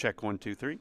Check 1, 2, 3.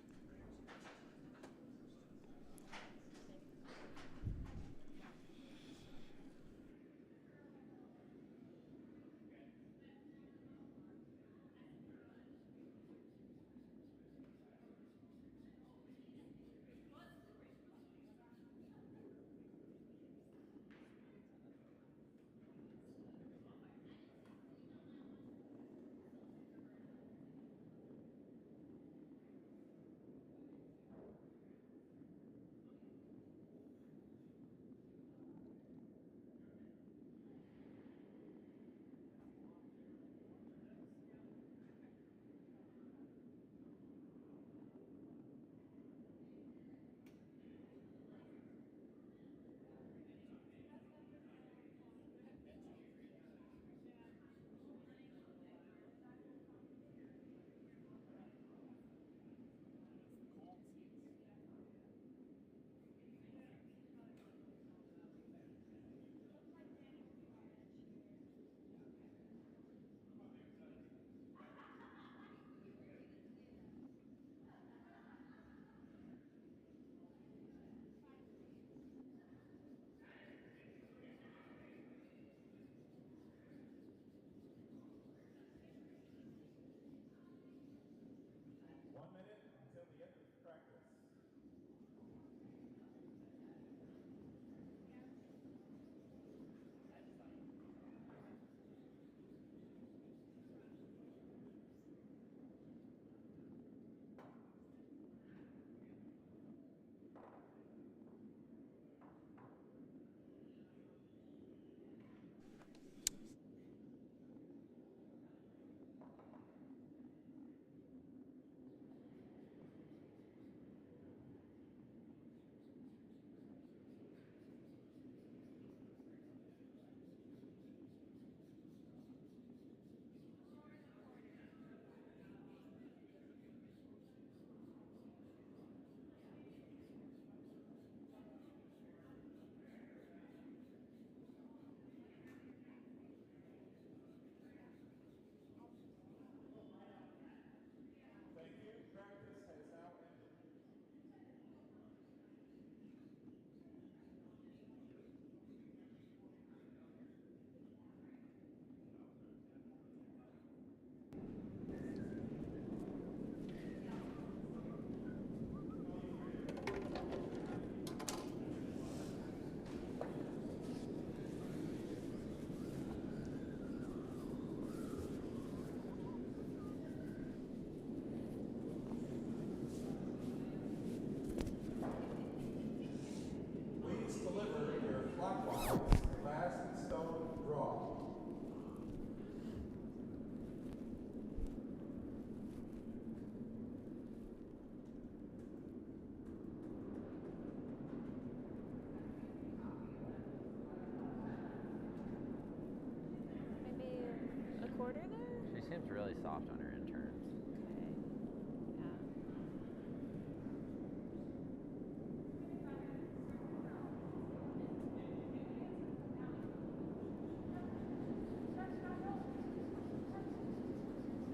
She seems really soft on her interns.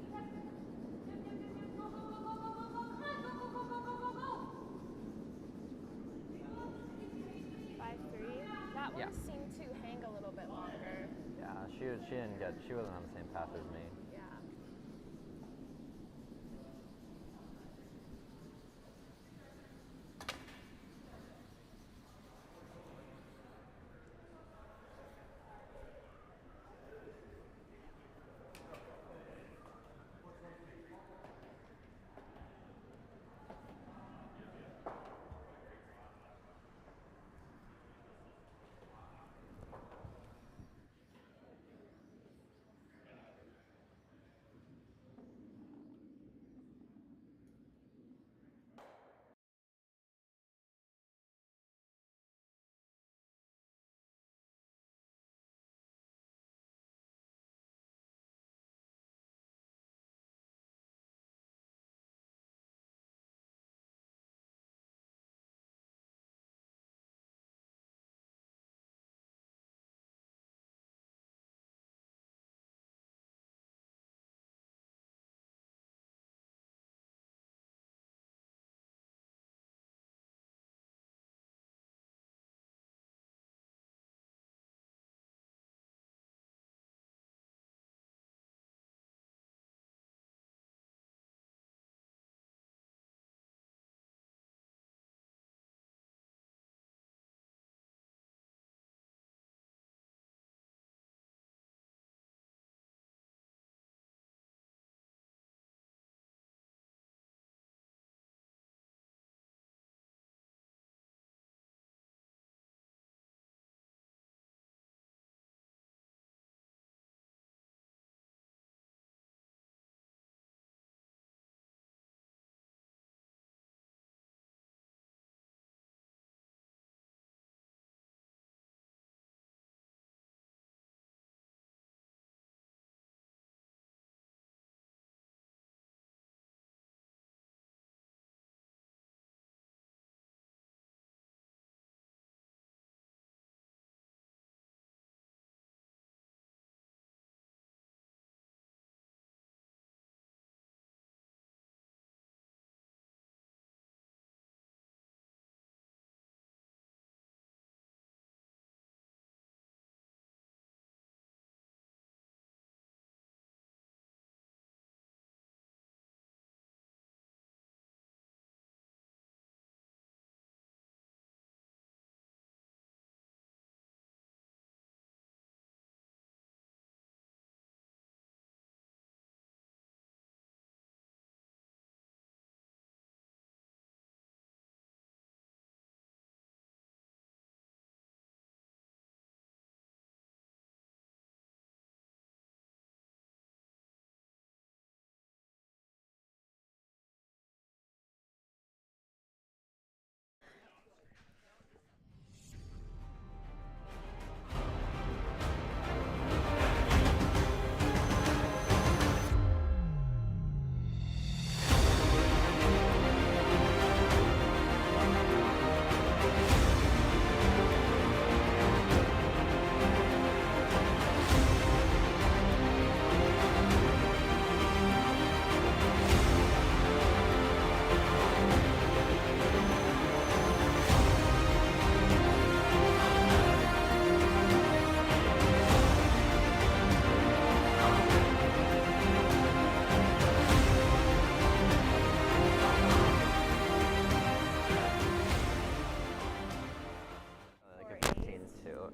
Okay. Yeah. 5-3. That one seemed to hang a little bit longer. Yeah, she wasn't on the same path as me. Yeah.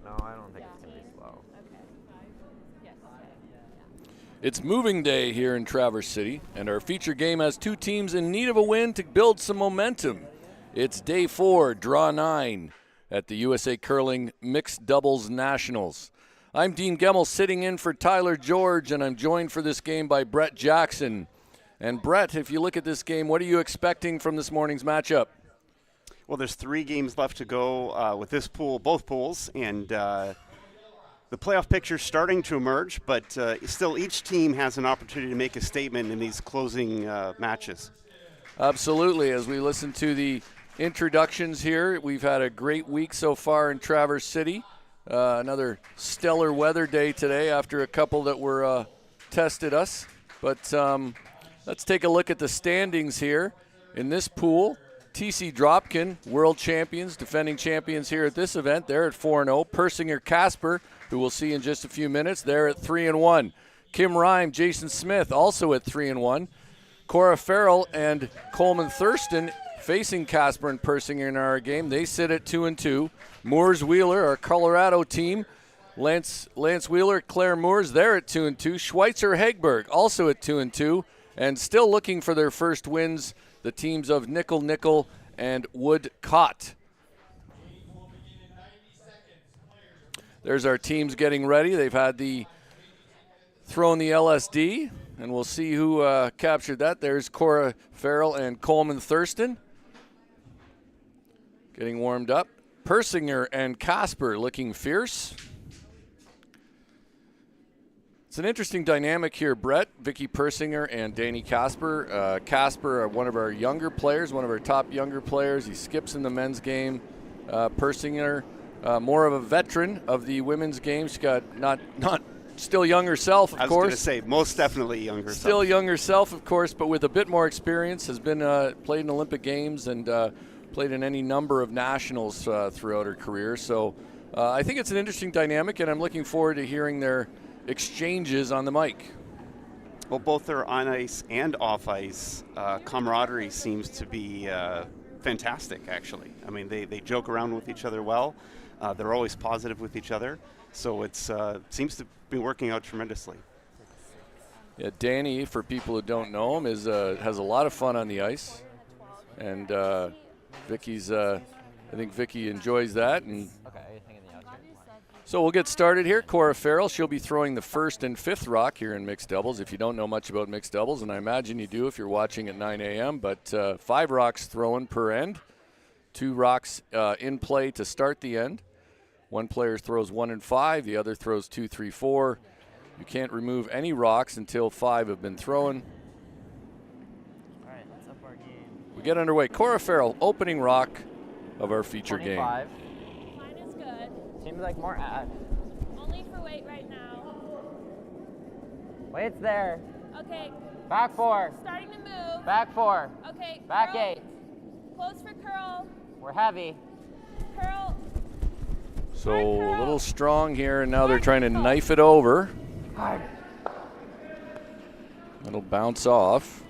slow. No, I don't think it's going to be slow. Okay. Yes. Okay. It's moving day here in Traverse City, and our feature game has two teams in need of a win to build some momentum. It's day 4, draw 9, at the USA Curling Mixed Doubles Nationals. I'm Dean Gemmel sitting in for Tyler George, and I'm joined for this game by Brett Jackson. And Brett, if you look at this game, what are you expecting from this morning's matchup? Well, there's 3 games left to go with this pool, both pools, and the playoff picture's starting to emerge, but still each team has an opportunity to make a statement in these closing matches. Absolutely. As we listen to the introductions here, we've had a great week so far in Traverse City. Another stellar weather day today after a couple that were tested us. But let's take a look at the standings here in this pool. TC Dropkin, world champions, defending champions here at this event. They're at 4-0. Persinger Casper, who we'll see in just a few minutes, they're at 3-1. Kim Rhyme, Jason Smith, also at 3-1. Cora Farrell and Coleman Thurston facing Casper and Persinger in our game. They sit at 2-2. Moores Wheeler, our Colorado team. Lance Wheeler, Claire Moores, they're at 2-2. Schweitzer Hegberg, also at 2-2. And still looking for their first wins, the teams of Nickel and Woodcott. There's our teams getting ready. They've had thrown the LSD, and we'll see who captured that. There's Cora Farrell and Coleman Thurston getting warmed up. Persinger and Casper looking fierce. It's an interesting dynamic here, Brett. Vicky Persinger and Danny Casper. Casper, one of our younger players, one of our top younger players. He skips in the men's game. Persinger, more of a veteran of the women's game. She's got not still young herself, of course. I was going to say, most definitely young herself. Still young herself, of course, but with a bit more experience. Has been played in Olympic Games and played in any number of nationals throughout her career. So I think it's an interesting dynamic, and I'm looking forward to hearing their exchanges on the mic. Well, both their on ice and off ice camaraderie seems to be fantastic, actually. I mean, they joke around with each other well. They're always positive with each other. So it seems to be working out tremendously. Yeah, Danny, for people who don't know him, has a lot of fun on the ice. And Vicky's, I think Vicky enjoys that. And so we'll get started here. Cora Farrell, she'll be throwing the first and fifth rock here in mixed doubles. If you don't know much about mixed doubles, and I imagine you do if you're watching at 9 a.m., but 5 rocks thrown per end, 2 rocks in play to start the end. One player throws 1 and 5, the other throws 2, 3, 4. You can't remove any rocks until 5 have been thrown. All right, let's up our game. We get underway. Cora Farrell, opening rock of our feature 25. game. Mine is good. Seems like more ad. Only for weight right now. Weight's there. Okay. Back 4. Starting to move. Back 4. Okay. Back curl. 8. Close for curl. We're heavy. Curl. So a little strong here, and now they're trying to knife it over. Hard. It'll bounce off.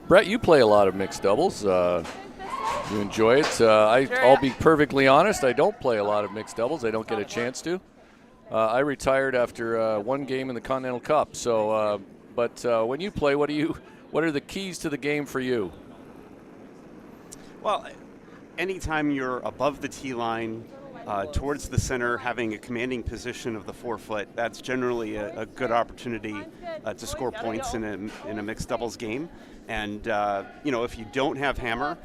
Brett, you play a lot of mixed doubles. You enjoy it. I'll be perfectly honest, I don't play a lot of mixed doubles. I don't get a chance to. I retired after 1 game in the Continental Cup. So, but when you play, what are the keys to the game for you? Well, anytime you're above the tee line, towards the center, having a commanding position of the forefoot, that's generally a good opportunity to score points in a mixed doubles game. And if you don't have hammer,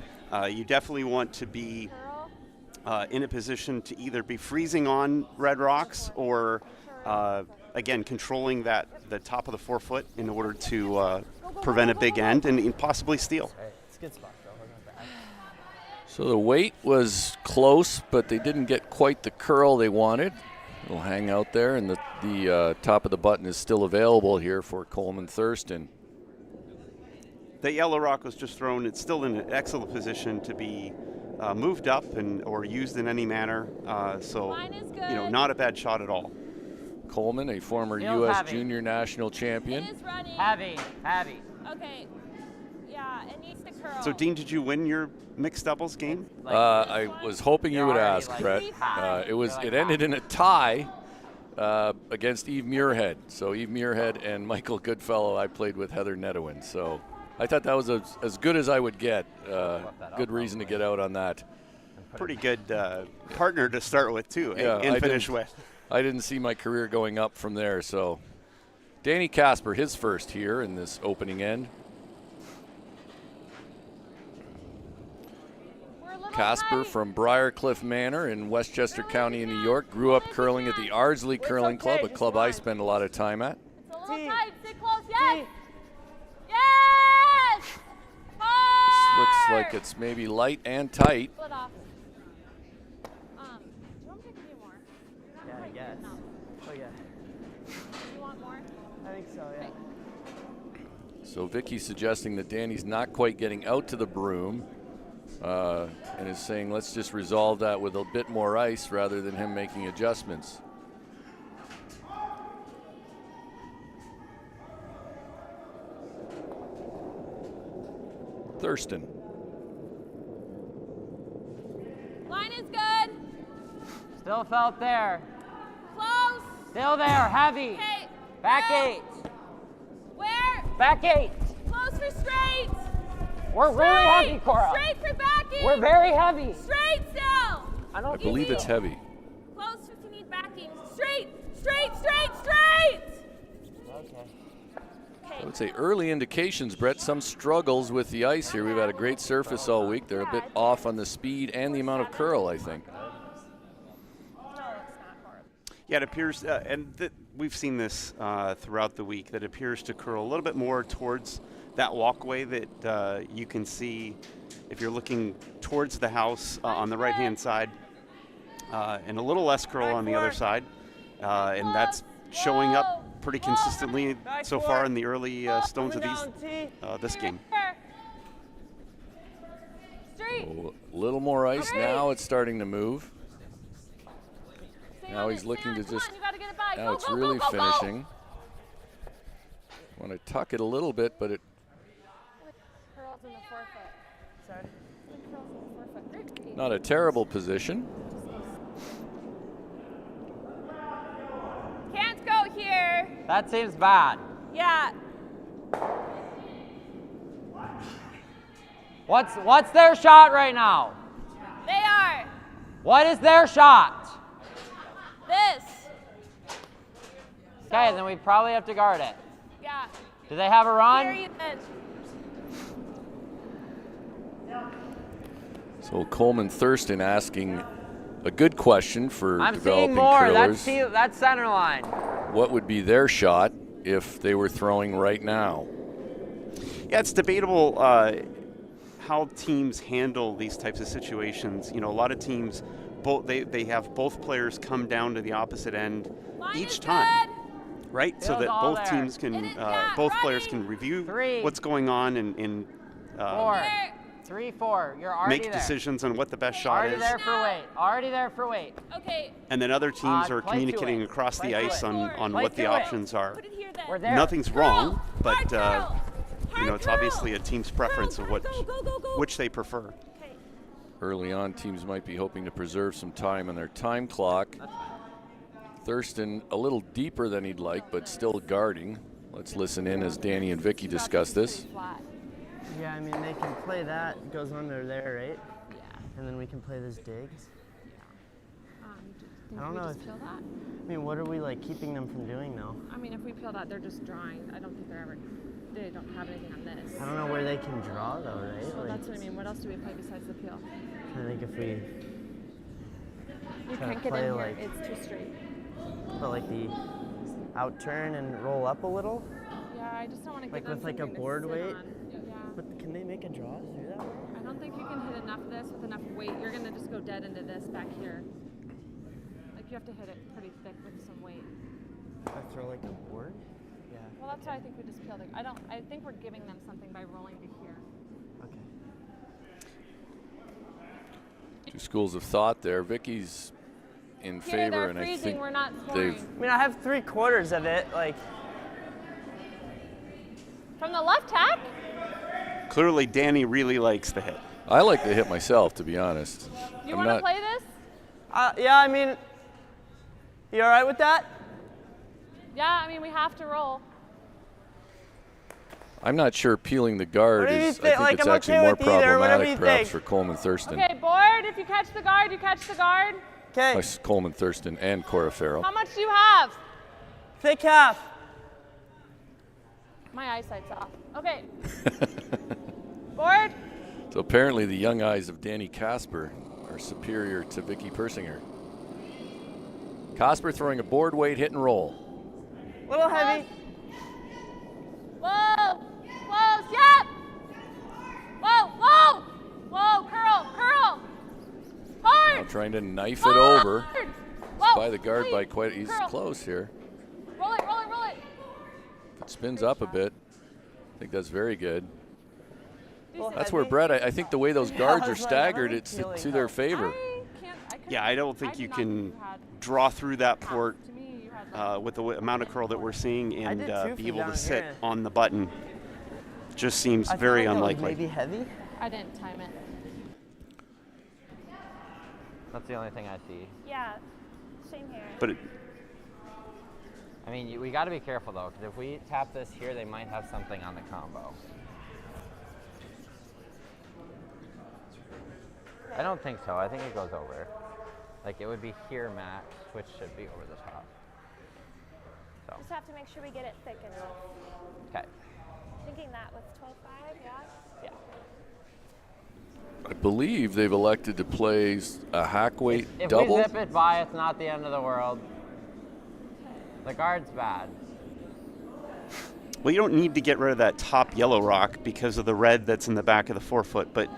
you definitely want to be in a position to either be freezing on red rocks or, again, controlling the top of the forefoot in order to prevent a big end and possibly steal. It's a good spot, though. So the weight was close, but they didn't get quite the curl they wanted. It'll hang out there, and the top of the button is still available here for Coleman Thurston. The yellow rock was just thrown. It's still in an excellent position to be moved up or used in any manner. So, not a bad shot at all. Coleman, a former Feels U.S. heavy. junior national champion. It is running. Heavy. Okay. Yeah, it needs to curl. So, Dean, did you win your mixed doubles game? I was hoping you would already, ask, like, Brett. tied. It ended in a tie against Eve Muirhead. So Eve Muirhead and Michael Goodfellow, I played with Heather Nedowin. So I thought that was as good as I would get. Good reason to get out on that. Pretty good partner to start with, too, Yeah, and finish with. I didn't see my career going up from there. So Danny Casper, his first here in this opening end. Casper from Briarcliff Manor in Westchester County in New York. Grew up curling at the Ardsley Curling Club, a club I spend a lot of time at. It's a little tight. Sit close. Yes. Yes. This looks like it's maybe light and tight. Split off. Do you want me to give you more? Yeah, I guess. No. Oh, yeah. Do you want more? I think so, yeah. So Vicky's suggesting that Danny's not quite getting out to the broom. And is saying let's just resolve that with a bit more ice rather than him making adjustments. Thurston. Line is good. Still felt there. Close. Still there. Heavy. Okay. Back Where? 8. Where? Back 8. Close for straight. We're really heavy, Cora. Straight for backing. We're very heavy. Straight still. I believe it's heavy. Close if you need backing. Straight. Straight. Straight. Straight. I would say early indications, Brett, some struggles with the ice here. We've had a great surface all week. They're a bit off on the speed and the amount of curl, I think. No, it's not horrible. Yeah, it appears, and we've seen this throughout the week, that appears to curl a little bit more towards that walkway that you can see if you're looking towards the house on the right-hand side, and a little less curl on the other side, and that's showing up pretty consistently so far in the early stones of this game. Straight. A little more ice. Now it's starting to move. Now he's looking to just, now it's really finishing. Want to tuck it a little bit, but it. Curls in the forefoot. Sorry. Curls in the forefoot. Great. Not a terrible position. Can't go here. That seems bad. Yeah. What's their shot right now? They are. What is their shot? This. Okay, then we probably have to guard it. Yeah. Do they have a run? Here you then. So Coleman Thurston asking a good question for I'm developing seeing more. curlers. That's center line. What would be their shot if they were throwing right now? Yeah, it's debatable how teams handle these types of situations. You know, a lot of teams, they have both players come down to the opposite end Line each is time, good. right? So Bill's that all both there. teams can, It is not both players running. can review 3. what's going on and 4. Here. 3, 4. You're already make there. decisions on what the best shot Already is. there for weight. Already there for weight. Okay. And then other teams are play to communicating it. across Play the to ice it. on Play what the to it. options are. Put it here then. We're there. Nothing's wrong, but Hard curl. you know, Hard it's curl. obviously a team's preference of Go, what go, go, go, go. which they prefer. Okay. Early on, teams might be hoping to preserve some time on their time clock. Thurston a little deeper than he'd like, but still guarding. Let's listen in as Danny and Vicky discuss this. Flat. Yeah, I mean, they can play that, goes under there, right? Yeah. And then we can play those digs. I don't know Just if- peel that? I mean, what are we, like, keeping them from doing, though? I mean, if we peel that, they're just drawing. I don't think they don't have anything on this. I don't know where they can draw, though, right? Well, Like, that's what I mean. What else do we play besides the peel? I think if we You Try to can't get play in here. like- It's too straight. put, like, the out turn and roll up a little, Yeah, I just don't want to Like give them with, like, a something to board sit weight? on. Yeah. but can they make a draw through that? I don't think you can hit enough of this with enough weight. You're gonna just go dead into this back here. Like you have to hit it pretty thick with some weight. If I throw, like, a board? Yeah. Well, that's why I think we just peeled it. I think we're giving them something by rolling to here. Okay. Two schools of thought there. Vicky's in Here, favor, they're and I freezing. think We're not scoring. they've I mean, I have 3/4 of it, like, From the left tack? Clearly, Danny really likes the hit. I like to hit myself, to be honest. You want to play this? Yeah, I mean, you all right with that? Yeah, I mean, we have to roll. I'm not sure peeling the guard What do you is. think? I think it's I'm actually okay more with either, whatever you problematic, perhaps, think. for Coleman Thurston. Okay, board. If you catch the guard, you catch the guard. Okay. Coleman Thurston and Cora Farrell. How much do you have? Thick half. My eyesight's off. Okay. Board. So apparently the young eyes of Danny Casper are superior to Vicky Persinger. Casper throwing a board weight hit and roll. Little heavy. Whoa. Close. Yep. Whoa. Whoa. Whoa. Curl. Curl. Hard. Now trying to knife it over. Whoa. By the guard by Please. quite. He's Curl. close here. Roll it. Roll it. Roll it. It spins up a bit. I think that's very good. Little That's heavy. where Brett. I think the way those guards I are was like, staggered, I'm it's feeling to their help. favor. Yeah, I don't think did you not can think you had draw through that port To me, you had with the amount of curl that we're seeing I and did too be from able to down sit here. on the button. Just seems I very feel like that was unlikely. Maybe heavy. I didn't time it. That's the only thing I see. Yeah, same here. But it, I mean, we got to be careful though, because if we tap this here, they might have something on the combo. I don't think so. I think it goes over. Like it would be here max, which should be over the top. So, Just have to make sure we get it thick enough. okay. Thinking that with 12.5, yeah. Yeah. I believe they've elected to play a hack weight If double. we zip it by, it's not the end of the world. The guard's bad. well, you don't need to get rid of that top yellow rock because of the red that's in the back of the forefoot, but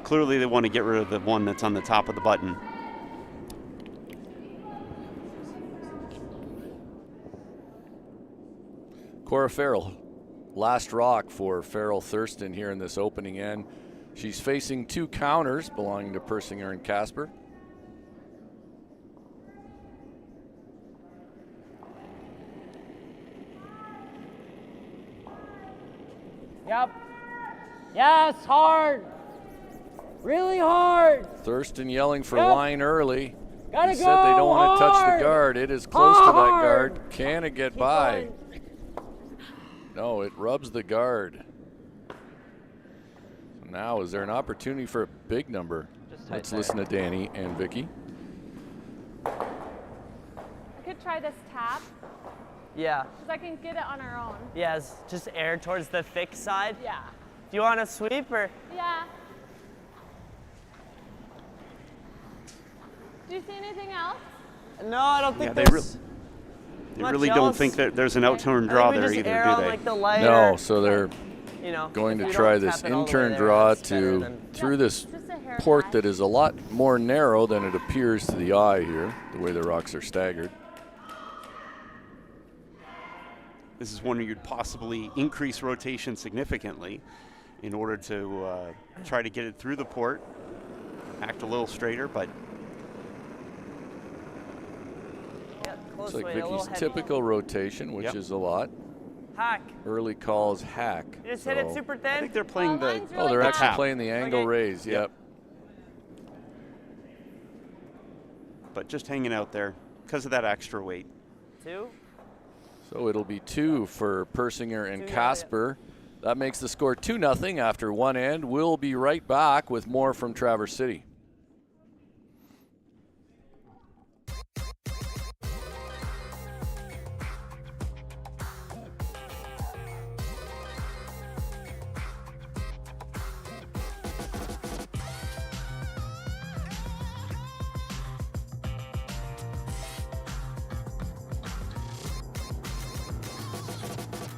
clearly they want to get rid of the one that's on the top of the button. Cora Farrell, last rock for Farrell Thurston here in this opening end. She's facing two counters belonging to Persinger and Casper. Yep. Yes, hard. Really hard. Thurston yelling for Yep. line early. Gotta He said they don't want to touch hard. the guard. It is close to that Hard. guard. Can it get Keep by? going. No, it rubs the guard. So now is there an opportunity for a big number? Just tight Let's there. listen to Danny and Vicky. I could try this tap, Yeah. because I can get it on our own. Yes. Just air towards the thick side. Yeah. Do you want to sweep or? Yeah. Do you see anything else? No, I don't think Yeah, they there's. They much really else. don't think that there's an out-turn I draw think we there just either, air do on they? like the lighter. No, so they're You know, going if to we try don't this tap it all the way in-turn there, draw that's better to than- through this Just a hair port high. that is a lot more narrow than it appears to the eye here, the way the rocks are staggered. This is one where you'd possibly increase rotation significantly in order to try to get it through the port, act a little straighter, but Yeah, close It's like weight, a little Vicky's heavy. typical rotation, which Yep. is a lot. Hack. Early calls hack. You just hit it so- super I thin. think they're playing the line's Oh, really they're bad. actually tap. playing the angle Okay. raise. Yep. Yep. but just hanging out there because of that extra weight. 2. So it'll be 2 for Persinger and 2-0, Casper. That makes the score 2-0 after one end. We'll be right back with more from Traverse City.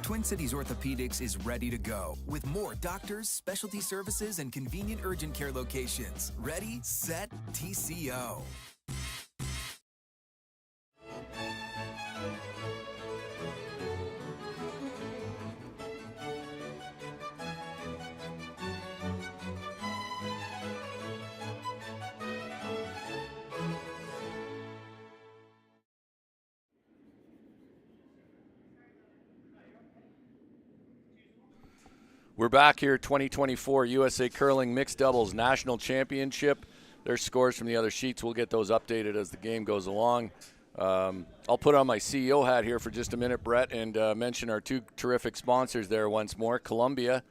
Twin Cities Orthopedics is ready to go with more doctors, specialty services, and convenient urgent care locations. Ready, set, TCO. We're back here, 2024 USA Curling Mixed Doubles National Championship. There's scores from the other sheets. We'll get those updated as the game goes along. I'll put on my CEO hat here for just a minute, Brett, and mention our two terrific sponsors there once more. Columbia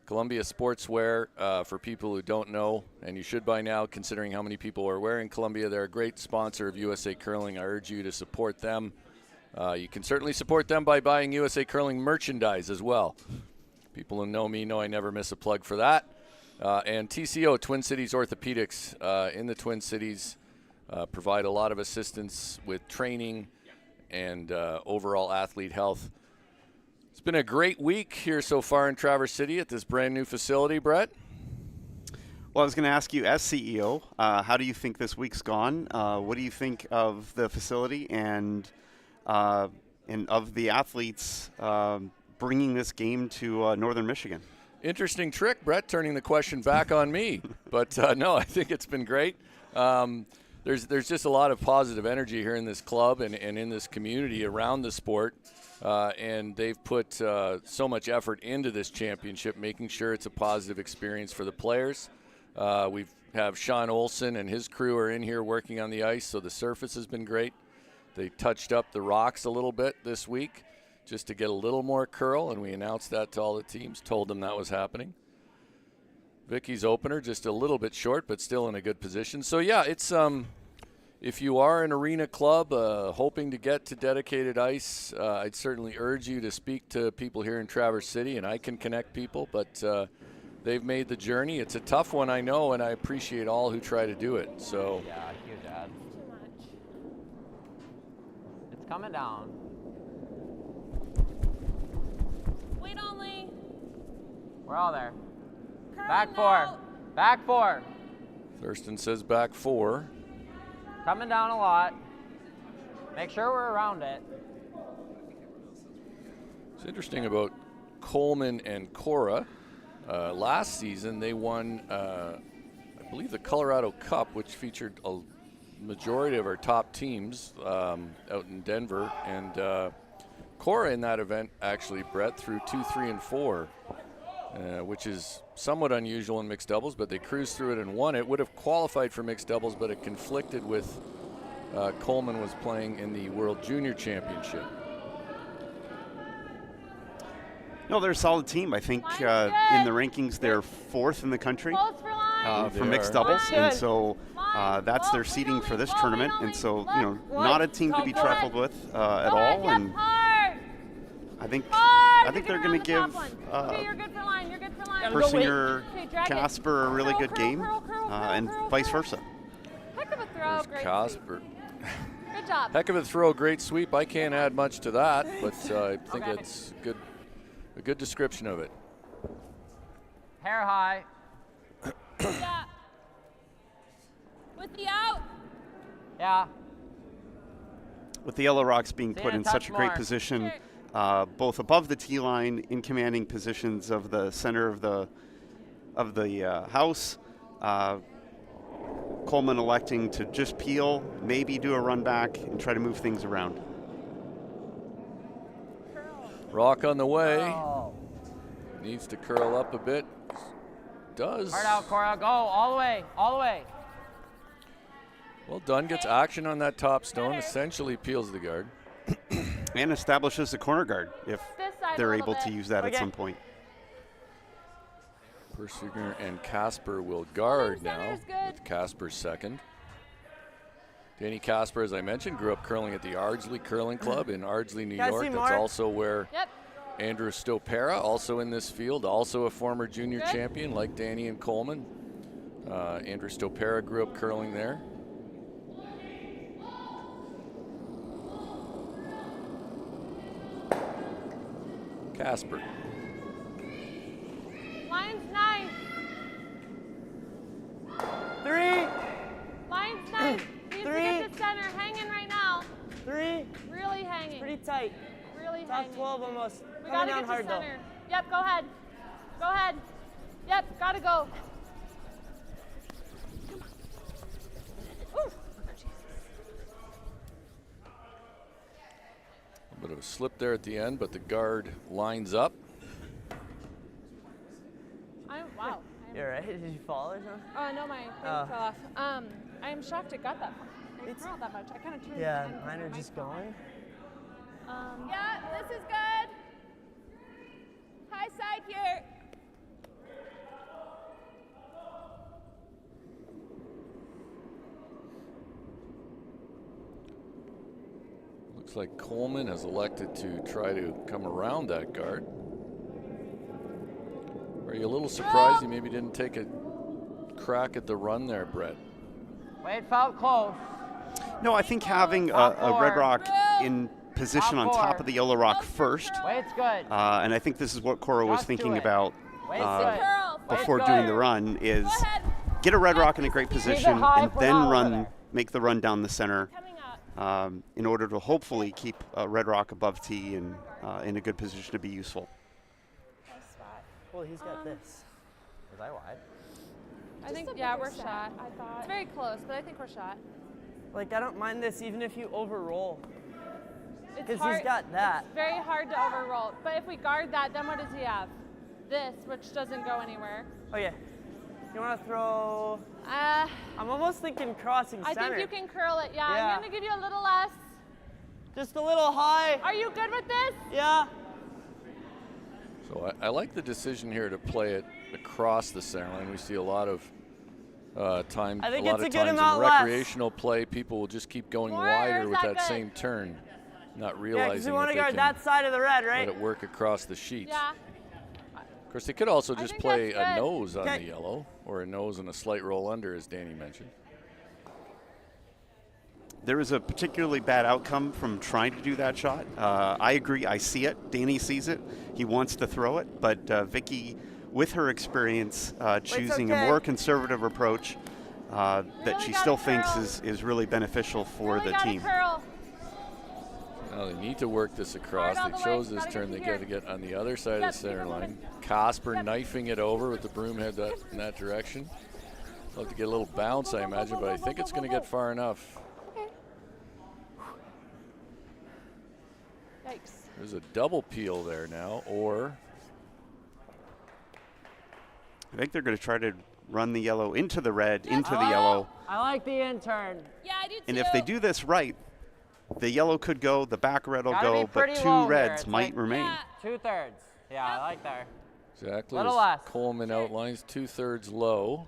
Sportswear, for people who don't know, and you should by now, considering how many people are wearing Columbia. They're a great sponsor of USA Curling. I urge you to support them. You can certainly support them by buying USA Curling merchandise as well. People who know me know I never miss a plug for that. And TCO, Twin Cities Orthopedics, in the Twin Cities, provide a lot of assistance with training and overall athlete health. It's been a great week here so far in Traverse City at this brand new facility, Brett. Well, I was going to ask you, as CEO, how do you think this week's gone? What do you think of the facility and of the athletes bringing this game to Northern Michigan? Interesting trick, Brett, turning the question back on me. But no, I think it's been great. There's just a lot of positive energy here in this club and in this community around the sport. And they've put so much effort into this championship, making sure it's a positive experience for the players. We have Sean Olson and his crew are in here working on the ice, so the surface has been great. They touched up the rocks a little bit this week just to get a little more curl, and we announced that to all the teams, told them that was happening. Vicky's opener just a little bit short, but still in a good position. So, yeah, it's if you are an arena club hoping to get to dedicated ice, I'd certainly urge you to speak to people here in Traverse City, and I can connect people, but they've made the journey. It's a tough one, I know, and I appreciate all who try to do it. So Yeah, huge ad. Too much. It's coming down. Wait only. We're all there. Curling Back four. now. Back four. Thurston says back 4. Coming down a lot. Make sure we're around it. It's interesting about Coleman and Cora. Last season, they won, I believe, the Colorado Cup, which featured a majority of our top teams out in Denver. And Cora in that event, actually, Brett, threw 2, 3, and 4, which is somewhat unusual in mixed doubles, but they cruised through it and won it. Would have qualified for mixed doubles, but it conflicted with Coleman was playing in the World Junior Championship. No, they're a solid team. I think in the rankings they're 4th in the country Close for line. for mixed doubles, and so that's their seeding for this tournament. And so, you know, not a team to be trifled with at all. And I think they're going to give You're good for line. You're good for line. Persinger, Okay, drag it. Casper a really good Curl, game, curl, curl, curl, and curl, vice curl. versa. Heck of a throw. There's Great Casper. sweep. Good job. Heck of a throw, great sweep. I can't add much to that, but I think it's a good description of it. Hair high. Yeah. With the out. Yeah. With the Yellow Rocks being See, put a in touch such a great more. position, both above the tee line, in commanding positions of the center of the house. Coleman electing to just peel, maybe do a run back, and try to move things around. Rock on the way. Oh. Needs to curl up a bit. Does. Hard out, Cora. Go all the way. All the way. Well done. Gets action on that top stone. Essentially peels the guard. And establishes the corner guard if This side a they're little able to bit. use that at some point. Persinger and Casper will guard now, center's good. with Casper second. Danny Casper, as I mentioned, grew up curling at the Ardsley Curling Club in Ardsley, New Can I York. see That's Mark? also where Yep. Andrew Stopera, also in this field, also a former junior Good. champion like Danny and Coleman. Andrew Stopera grew up curling there. Casper. Line's nice. 3, Line's nice. Needs to Three. get to center. Hanging right now. 3, Really hanging. pretty tight. Really Top hanging. 12 almost. We Coming gotta down get to hard though. center. Yep, go ahead. Go ahead. Yep, gotta go. Ooh. A bit of a slip there at the end, but the guard lines up. Did you fall or something? Oh, no, my thing Oh. fell off. I am shocked it got that far. It's not that much. I kind of turned Yeah, the end mine of are my just phone. going. Yeah, this is good. High side here. Looks like Coleman has elected to try to come around that guard. Are you a little surprised he maybe didn't take a crack at the run there, Brett? Wait, felt close. No, I think having a red rock in position on top of the yellow rock first, Wait's good. and I think this is what Cora was Just do thinking it. about Wait's good. before Wait's doing good. the run, is get a red rock in a great position high and for then now over run, there. make the run down the center Coming up. in order to hopefully keep red rock above tee and in a good position to be useful. Nice spot. Well, he's got this. Was I wide? I think, a yeah, bigger we're set, shot. I thought. It's very close, but I think we're shot. Like, I don't mind this even if you overroll. It's 'Cause hard. he's got that. It's very hard to overroll. But if we guard that, then what does he have? This, which doesn't go anywhere. Okay. You want to throw? Uh, I'm almost thinking crossing I center. think you can curl it. Yeah, Yeah. I'm going to give you a little less. Just a little high. Are you good with this? Yeah. So I like the decision here to play it across the center line. We see a lot of time. I think a lot it's of a good times in amount less. recreational play, people will just keep going More, or wider is with that that good? same turn, not Yeah, because realizing we want that to they guard can that side of the red, right? let it work across the sheet. Yeah. Of course, they could also I just think play that's a good. nose on Okay. the yellow, or a nose and a slight roll under, as Danny mentioned. There is a particularly bad outcome from trying to do that shot. I agree. I see it. Danny sees it. He wants to throw it. But Vicky, with her experience, choosing okay. a more conservative approach that Really she gotta still thinks curl. is really beneficial for Really the gotta team. curl. Now they need to work this across. all They the chose way. this Gotta turn. get They to got to here. get on the other side Yep, of the center keep it line. moving. Casper knifing it over with the broom head in that direction. Love to get a little bounce, I imagine, but I think it's going to get far enough. Yikes. There's a double peel there now, or I think they're going to try to run the yellow into the red, into the yellow. I like the intern. Yeah, I do too. And if they do this right, the yellow could go, the back red will Gotta go, be but pretty two low here. reds It's might like- remain. Yeah. 2/3. Yeah, I like there. exactly Little as less. Coleman outlines, 2/3 low.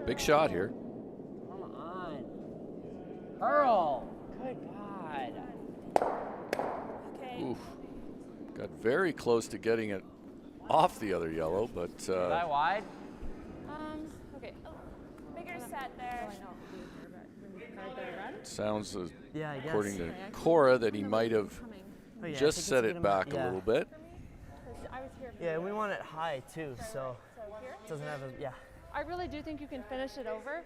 Big shot here. Come on. Pearl. Good God. Okay. Oof. Got very close to getting it off the other yellow, but Was I wide? Okay. Bigger set there. sounds, Yeah, I guess. according to Cora, that he might have Oh, yeah, I just think set it's it good back amount- a little bit. I was here. Yeah, we want it high too, so it doesn't have a, yeah. I really do think you can finish it over.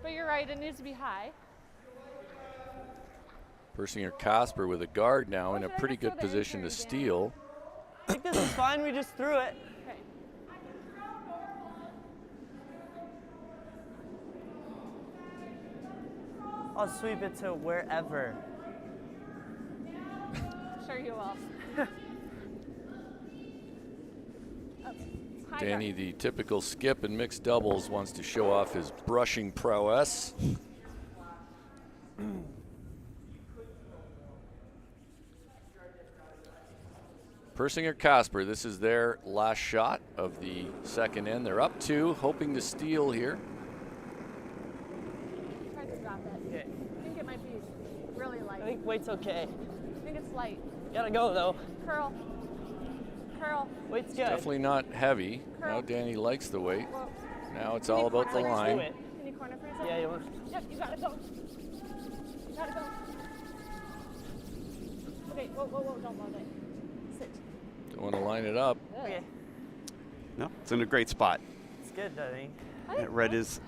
But you're right, it needs to be high. Persinger Casper with a guard now in a pretty good position to steal. I think this is fine, we just threw it. Okay. I'll sweep it to wherever. Sure you will. High Danny, the typical skip in mixed doubles, wants to show off his brushing prowess. Persinger Casper, this is their last shot of the second end. They're up two, hoping to steal here. Try to drop it. Okay. I think it might be really light. I think weight's okay. I think it's light. Gotta go though. Curl. Curl. Weight's good. Definitely not heavy. Now Curl. Danny likes the weight. Whoa. Now it's Can you all about the corner freeze? Do line. it. Can you corner freeze it? Yeah, you want? Yep, you gotta go. You gotta go. Okay, whoa, don't load it. Sit. Don't want to line it up. Okay. No, it's in a great spot. It's good, I think. That red is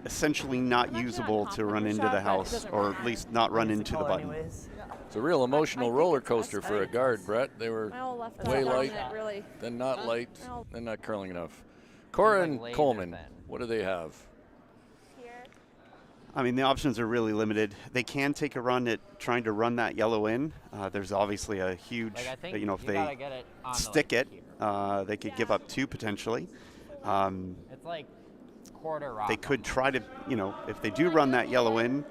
essentially not actually not usable to confident run in the into shot, the but it house, doesn't or really at least not run It's into the call button. anyways. It's a real emotional think roller it's coaster us. for a I think guard, it's Brett. They were My whole left way foot light, dominant, really. then not light, Well- then not curling enough. Cora like and laser Coleman, thin. what do they have? Here. I mean, the options are really limited. They can take a run at trying to run that yellow in. There's obviously a huge, Like, I think if you they gotta get it on stick the, it, like, here. they could give up 2 potentially. It's like quarter rock. They could try to, if they do run that yellow in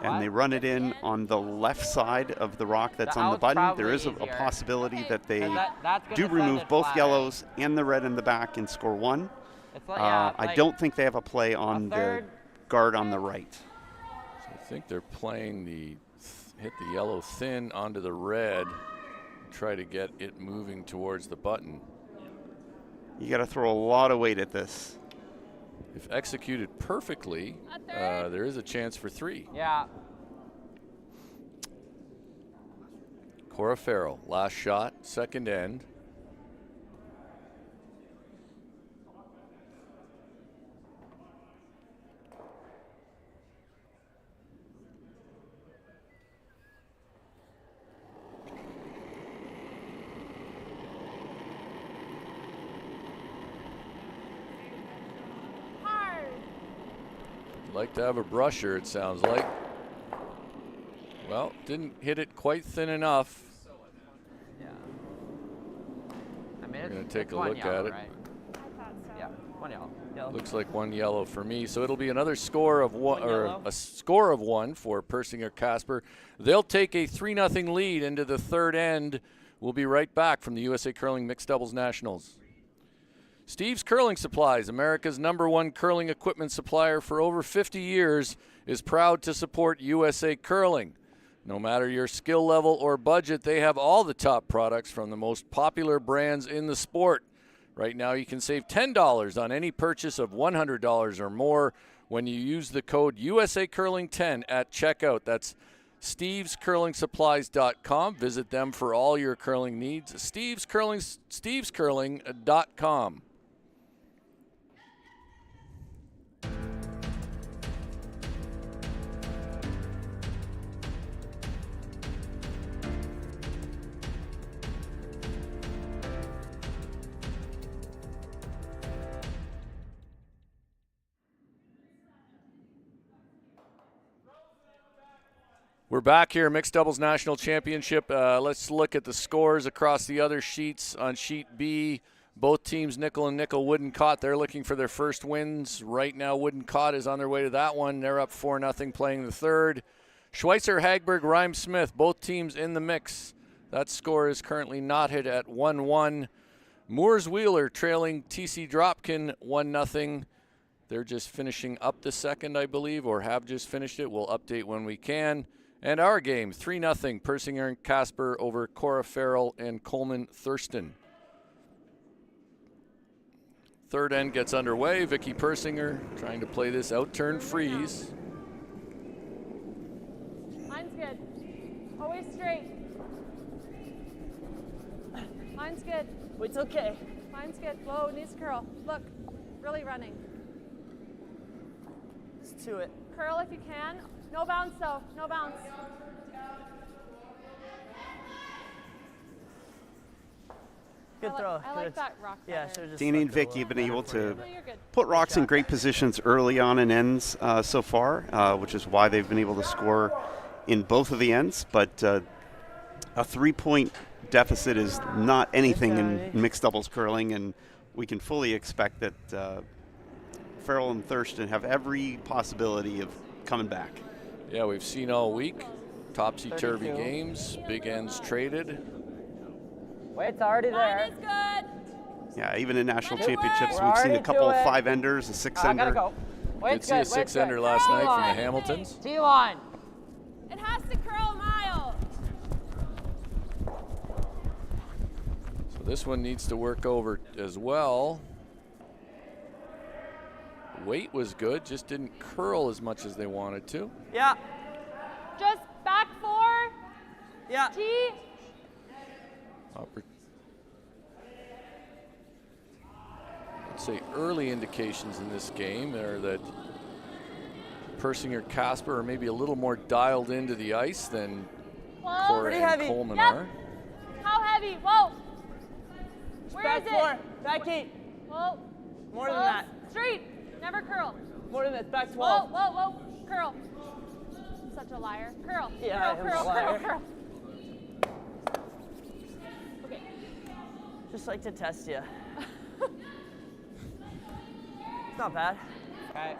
and What? they run it in on the left side of the rock that's The on the out's button, there probably is a easier. possibility that they 'Cause that's gonna do send remove it both flatter. yellows and the red in the back and score 1. It's like, yeah, I like don't think they have a play on the third. guard on the right. So I think they're playing hit the yellow thin onto the red, try to get it moving towards the button. You got to throw a lot of weight at this. If executed perfectly, there is a chance for 3. Yeah. Cora Farrell, last shot, second end. Hard. Like to have a brusher, it sounds like. Well, didn't hit it quite thin enough. Yeah. I mean, We're it's, gonna take it's a one look yellow, at it. right? I thought so. Yeah, 1 yellow. Yellow. Looks like 1 yellow for me, so it'll be another score of 1, One or yellow. a score of 1 for Persinger Casper. They'll take a 3-0 lead into the third end. We'll be right back from the USA Curling Mixed Doubles Nationals. Steve's Curling Supplies, America's #1 curling equipment supplier for over 50 years, is proud to support USA Curling. No matter your skill level or budget, they have all the top products from the most popular brands in the sport. Right now, you can save $10 on any purchase of $100 or more when you use the code USACurling10 at checkout. That's stevescurlingsupplies.com. Visit them for all your curling needs. stevescurling.com. We're back here, Mixed Doubles National Championship. Let's look at the scores across the other sheets. On sheet B, both teams nickel and nickel, Wooden Cot. They're looking for their first wins. Right now, Wooden Cot is on their way to that one. They're up 4-0 playing the third. Schweitzer, Hagberg, Rhyme-Smith, both teams in the mix. That score is currently knotted at 1-1. Moores-Wheeler trailing TC Dropkin 1-0. They're just finishing up the second, I believe, or have just finished it. We'll update when we can. And our game, 3-0, Persinger and Casper over Cora Farrell and Coleman Thurston. Third end gets underway. Vicky Persinger trying to play this out-turn freeze. Mine's good. Always straight. Mine's good. It's okay. Mine's good. Whoa, needs to curl. Look, really running. Just to it. Curl if you can. No bounce though, no bounce. Good throw. I like that rock Yeah, better. should have just Danny and sucked it a Vicky have little been able better to No, you're good. put rocks in great positions early on in ends so far, which is why they've been able to score in both of the ends. But a 3-point deficit is not anything in mixed doubles curling, and we can fully expect that Farrell and Thurston have every possibility of coming back. Yeah, we've seen all week. Topsy-turvy 32. games, big ends traded. Wait, it's already Mine there. is good. Yeah, even in national Good championships, work. we've seen a Already couple to it. 5-enders, a I 6-ender. gotta go. Wait, Did see a 6-ender last night from the Hamiltons. T1. It has to curl a mile. So this one needs to work over as well. Weight was good, just didn't curl as much as they wanted to. Yeah. Just back 4. Yeah. T. I'd say early indications in this game are that Persinger, Casper are maybe a little more dialed into the ice than Whoa. Cora Pretty and heavy. Coleman Yep. are. How heavy? Whoa. Where is Back it? 4. Back 8. Whoa. More than Whoa. that. Straight. Never curl. More than that. Back Whoa, 12. whoa, whoa. Curl. Such a liar. Curl. Yeah, curl, I am curl, a liar. curl, curl. Okay. Just like to test you. It's not bad. Okay.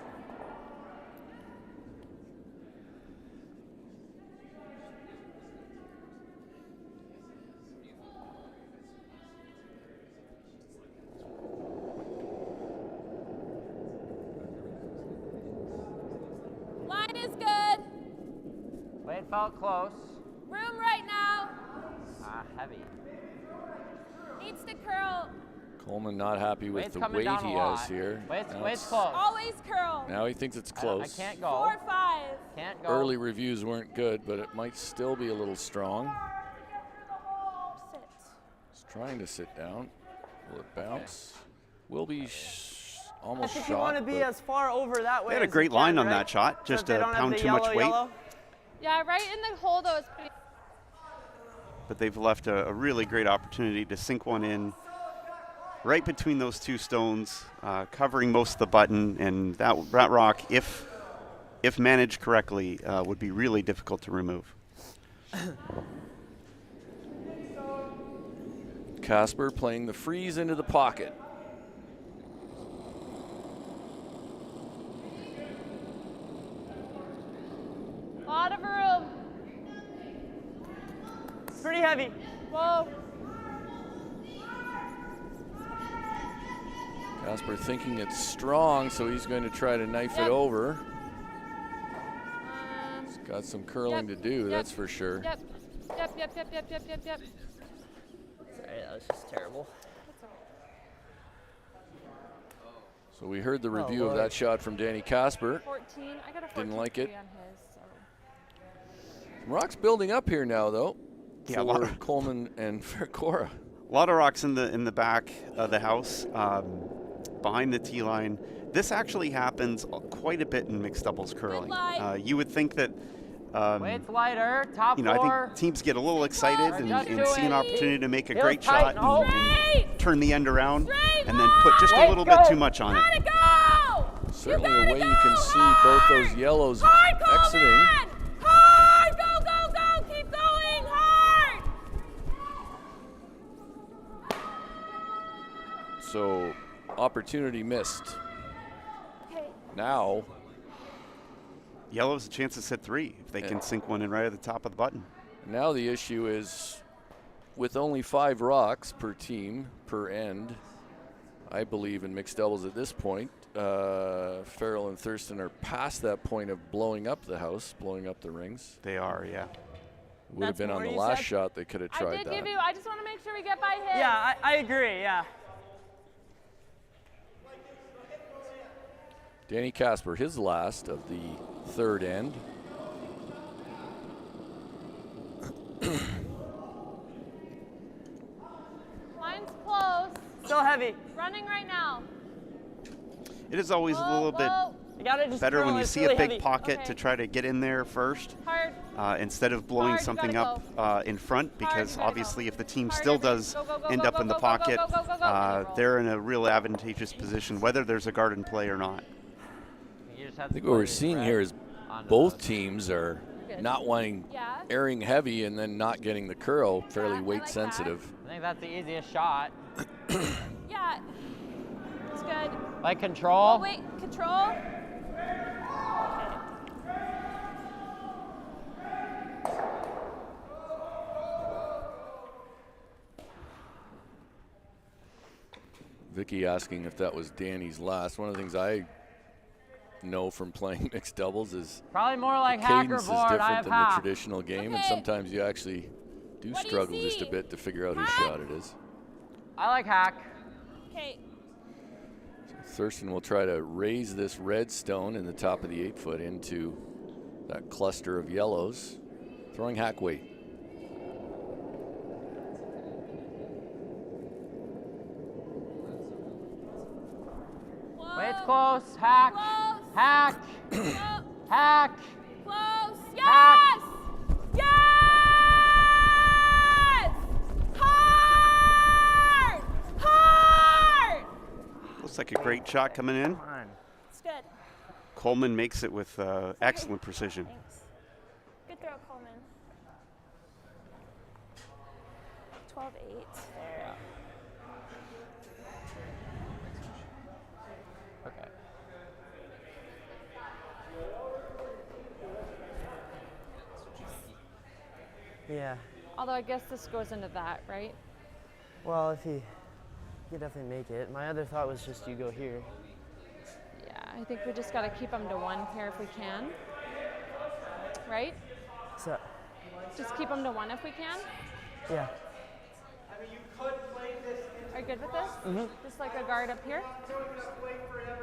Line is good. Weight felt close. Room right now. Heavy. Needs to curl. Coleman not happy with Weight's the coming weight down a he lot. has here. Weight's Now weight's it's- close. Always curl. Now he thinks it's I close. can't go. 4, 5. Can't go. Early reviews weren't good, but it might still be a little strong. Sit. He's trying to sit down. Will it bounce? Will be I almost think shot. you want to be but as far over that way. They had a as great you line can, on right? that shot, So just that they to don't have pound the too much yellow, weight. yellow. Yeah, right in the hole though is pretty. But they've left a really great opportunity to sink one in right between those two stones, covering most of the button, and that rock, if managed correctly, would be really difficult to remove. Casper playing the freeze into the pocket. Lot of room. It's pretty heavy. Whoa. Casper thinking it's strong, so he's going to try to knife Yep. it over. Um, He's got some curling Yep, to do, yep, that's for sure. Yep. Yep. Yep. Yep. Yep. Yep. Yep. Yep. Sorry, that was just terrible. So we heard the Oh, review of Lord. that shot from Danny Casper. 14. I got a 14 Didn't like it. on his. So. Rocks building up here now, though, Yeah, a lot for of- Coleman and for Cora. A lot of rocks in the back of the house, behind the tee line. This actually happens quite a bit in mixed doubles curling. lie. You would think that, Weight's lighter. Top I floor. think teams get a little excited and Just do see an it. opportunity to make a Feels great tight shot and hold. and turn the end around, Straight and then put just a line. little bit too much on it. Gotta go. Certainly you a gotta way go. you can see both those yellows Hard, exiting. Coleman. Hard. Go, go, go. Keep going. Hard. So opportunity missed. Okay. Now, Yellow's a chance to set 3 if they can sink one in right at the top of the button. now the issue is with only 5 rocks per team, per end, I believe in mixed doubles at this point, Farrell and Thurston are past that point of blowing up the house, blowing up the rings. They are, yeah. Would have That's been on more the you last said? shot they could have I tried did that. give you. I just want to make sure we get by his. Yeah, I agree. Yeah. Danny Casper, his last of the third end. Line's close. Still heavy. Running right now. It is always a Whoa, little bit whoa. You gotta just better curl when it. you It's see really a big heavy. pocket Okay. to try to get in there first. Hard. Instead of blowing Hard, you something gotta up in front, Hard, because you gotta obviously go. if the team Hard, still everything. does Go, go, go, end go, up go, in the go, go, go, pocket, go, go, go, go. And you roll. they're in a real advantageous position, whether there's a garden play or not. You just have I to think what we're put your seeing thread here is onto both those. teams are Good. not wanting Yeah. airing heavy and then not getting the curl, fairly I weight like that. sensitive. I think that's the easiest shot. Yeah. It's good. Like control. Oh, wait. Control. Okay. Vicky asking if that was Danny's last. One of the things I know from playing mixed doubles is Probably more like hacker cadence is board. I different have than the half. traditional game, and Okay. sometimes you actually do What do you struggle just a see? bit to figure out whose Hack? shot it is. I like hack. Okay. Thurston will try to raise this red stone in the top of the 8-foot into that cluster of yellows, throwing hack weight. Weight's close. Hack. Close. Hack. Close. Hack. Close. Yes. Hack. Yes. Hard. Hard. Looks like a great shot coming in. Come on. It's good. Coleman makes it with excellent precision. Thanks. Good throw, Coleman. 12-8 there. Okay. Yeah. Although I guess this goes into that, right? Well, if you definitely make it. My other thought was just you go here. Yeah, I think we just got to keep them to 1 here if we can. Right? So, Just keep them to 1 if we can. yeah. Are you good with this? Just like a guard up here?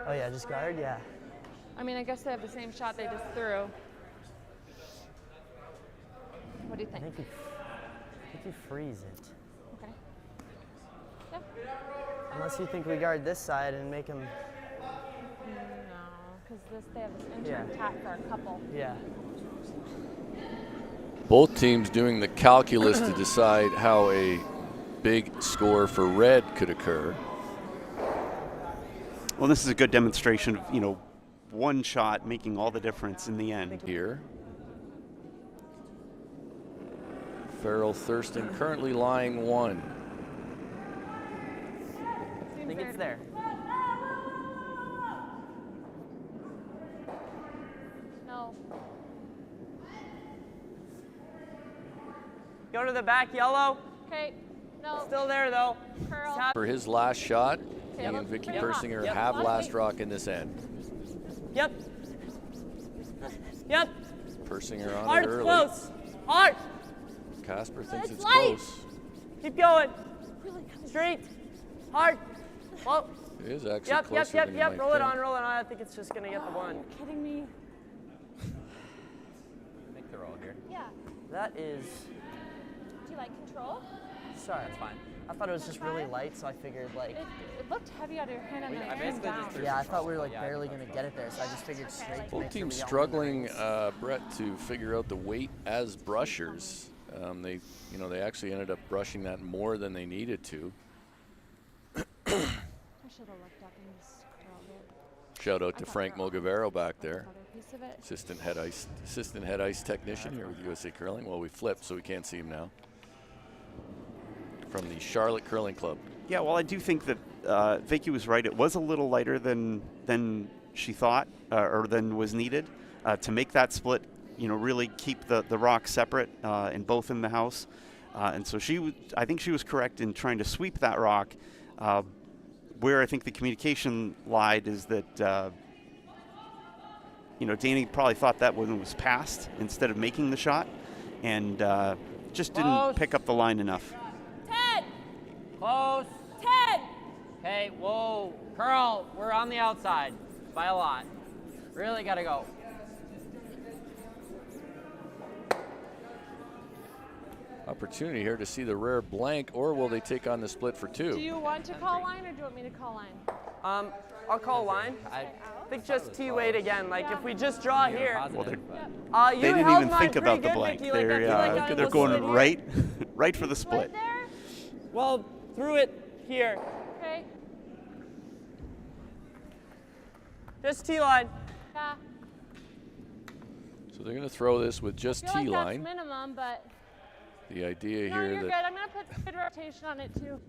Oh yeah, just guard. Yeah. I mean, I guess they have the same shot they just threw. What do you I think? think you freeze it. Okay. Yeah. Unless you think we guard this side and make them. No, because they have this interim Yeah. tap for a couple. Yeah. Both teams doing the calculus to decide how a big score for red could occur. Well, this is a good demonstration of, one shot making all the difference in the end. Here. Farrell, Thurston currently lying 1. I think it's there. No. Go to the back, yellow. Okay. No. Still there though. Curl. For his last shot, he Okay. and Vicky Bring him up. Persinger Yep. have last rock in this end. Yep. Yep. Persinger on Hard, it early. close. Hard. Casper thinks It's it's light. close. Keep going. Straight. Hard. Whoa. It is actually Yep, closer yep, than yep, you yep. might Roll it think. on, roll it on. I think it's just gonna get the one. You're kidding me. Make the roll here. Yeah. That is. Do you like control? Sorry. That's fine. I thought it was just really light, so I figured like. It looked heavy out of your hand and then I it came basically down. just threw Yeah, I some thought we were trouble. like Yeah, barely I gonna think get it there, so I just figured straight. to Both make sure teams we got one struggling, rings. Brett, to figure out the weight as brushers. They actually ended up brushing that more than they needed to. I should have looked up and just curled it. Shout out to I thought Frank we were on Mogavero back the there, other piece of it. assistant head ice technician here with USA Curling. Well, we flipped, so we can't see him now. From the Charlotte Curling Club. Yeah, well, I do think that Vicky was right. It was a little lighter than she thought or than was needed to make that split. Really keep the rock separate and both in the house. And so I think she was correct in trying to sweep that rock. Where I think the communication lied is that Danny probably thought that one was passed instead of making the shot, and just didn't Close. pick up the line enough. 10. Close. 10. Okay, whoa. Curl, we're on the outside by a lot. Really gotta go. Opportunity here to see the rare blank, or will they take on the split for 2? Do you want to call line or do you want me to call line? I'll call line. I think just T-weight again. Like if we just draw here. Well, You they didn't held even mine think pretty about the good, blank. Vicky. Like, I feel like I They're was going sitting here. right for the split. Right there. Well, threw it here. Okay. Just T-line. Yeah. So they're going to throw this with just I feel like T-line. that's minimum, but The idea no, here you're good. that I'm gonna put good rotation on it too.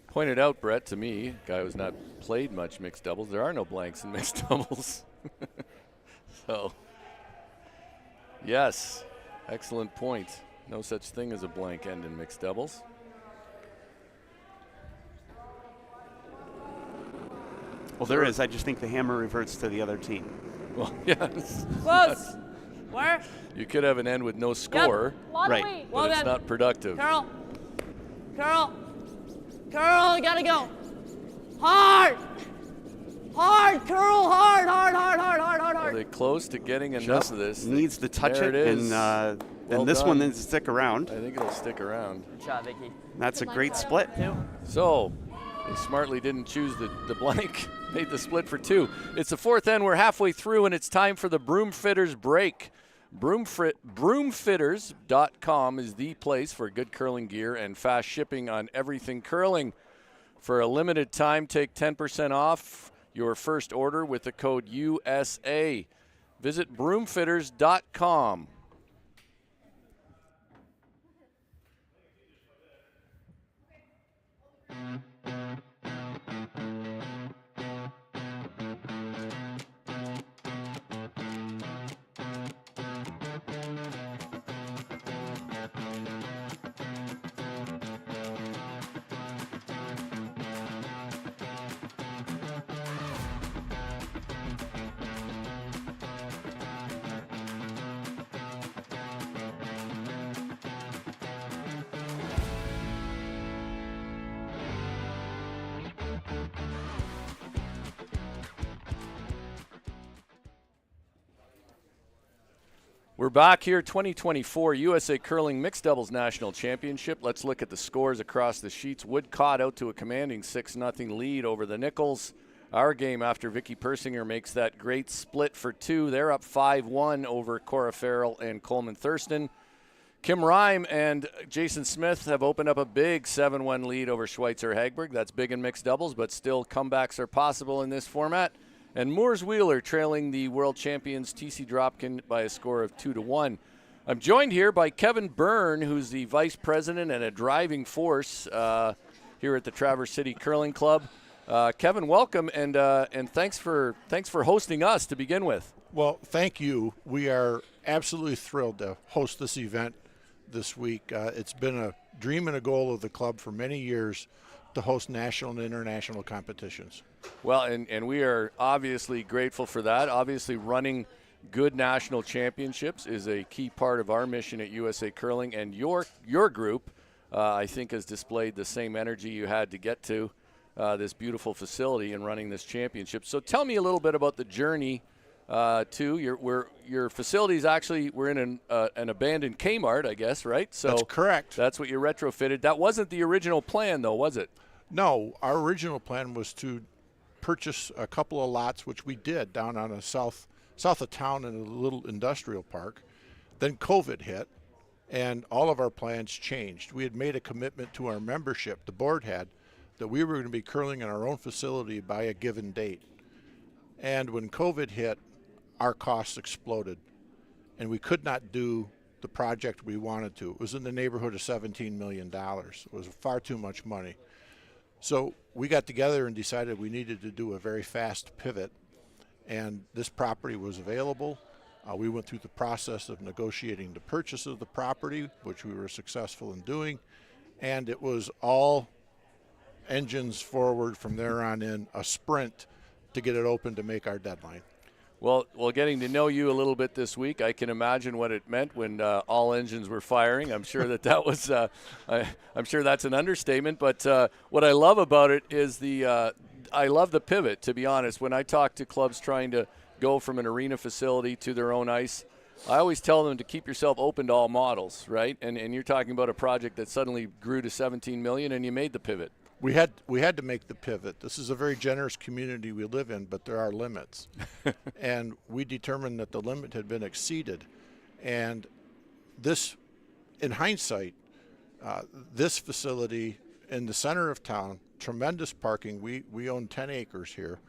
pointed out, Brett, to me, guy who's not played much mixed doubles, there are no blanks in mixed doubles. So, yes, excellent point. No such thing as a blank end in mixed doubles. Well, there is. I just think the hammer reverts to the other team. Well, yes. Close. Where? You could have an end with no score, A lot Right. of weight. but Well it's then, not productive. Curl. Curl. Curl, you gotta go. Hard. Hard, curl, hard, hard, hard, hard, hard, hard, Are hard. they close to getting enough Just of this? needs to touch There it, it and is. then Well this one done. needs to stick around. I think it'll stick around. Good shot, Vicky. That's a Good great luck, split. So, they smartly didn't choose the blank, made the split for 2. It's the 4th end. We're halfway through, and it's time for the Broom Fitters break. Broomfitters.com is the place for good curling gear and fast shipping on everything curling. For a limited time, take 10% off your first order with the code USA. Visit broomfitters.com. We're back here, 2024 USA Curling Mixed Doubles National Championship. Let's look at the scores across the sheets. Woodcott out to a commanding 6-0 lead over the Nichols. Our game after Vicky Persinger makes that great split for 2. They're up 5-1 over Cora, Farrell, and Coleman Thurston. Kim Rhyme and Jason Smith have opened up a big 7-1 lead over Schweitzer Hagberg. That's big in mixed doubles, but still comebacks are possible in this format. And Moores Wheeler trailing the world champions TC Dropkin by a score of 2-1. I'm joined here by Kevin Byrne, who's the vice president and a driving force here at the Traverse City Curling Club. Kevin, welcome, and thanks for hosting us to begin with. Well, thank you. We are absolutely thrilled to host this event this week. It's been a dream and a goal of the club for many years to host national and international competitions. Well, and we are obviously grateful for that. Obviously, running good national championships is a key part of our mission at USA Curling, and your group, I think, has displayed the same energy you had to get to this beautiful facility and running this championship. So tell me a little bit about the journey to your facilities. Actually, we're in an abandoned Kmart, I guess, right? So that's correct. That's what you retrofitted. That wasn't the original plan, though, was it? No, our original plan was to purchase a couple of lots, which we did down on the south of town in a little industrial park. Then COVID hit, and all of our plans changed. We had made a commitment to our membership, the board had, that we were going to be curling in our own facility by a given date. And when COVID hit, our costs exploded, and we could not do the project we wanted to. It was in the neighborhood of $17 million. It was far too much money. So we got together and decided we needed to do a very fast pivot, and this property was available. We went through the process of negotiating the purchase of the property, which we were successful in doing, and it was all engines forward from there on in, a sprint to get it open to make our deadline. Well, getting to know you a little bit this week, I can imagine what it meant when all engines were firing. I'm sure that was, I'm sure that's an understatement. But what I love about it is I love the pivot, to be honest. When I talk to clubs trying to go from an arena facility to their own ice, I always tell them to keep yourself open to all models, right? And you're talking about a project that suddenly grew to $17 million, and you made the pivot. We had to make the pivot. This is a very generous community we live in, but there are limits. And we determined that the limit had been exceeded. And this, in hindsight, this facility in the center of town, tremendous parking. We own 10 acres here.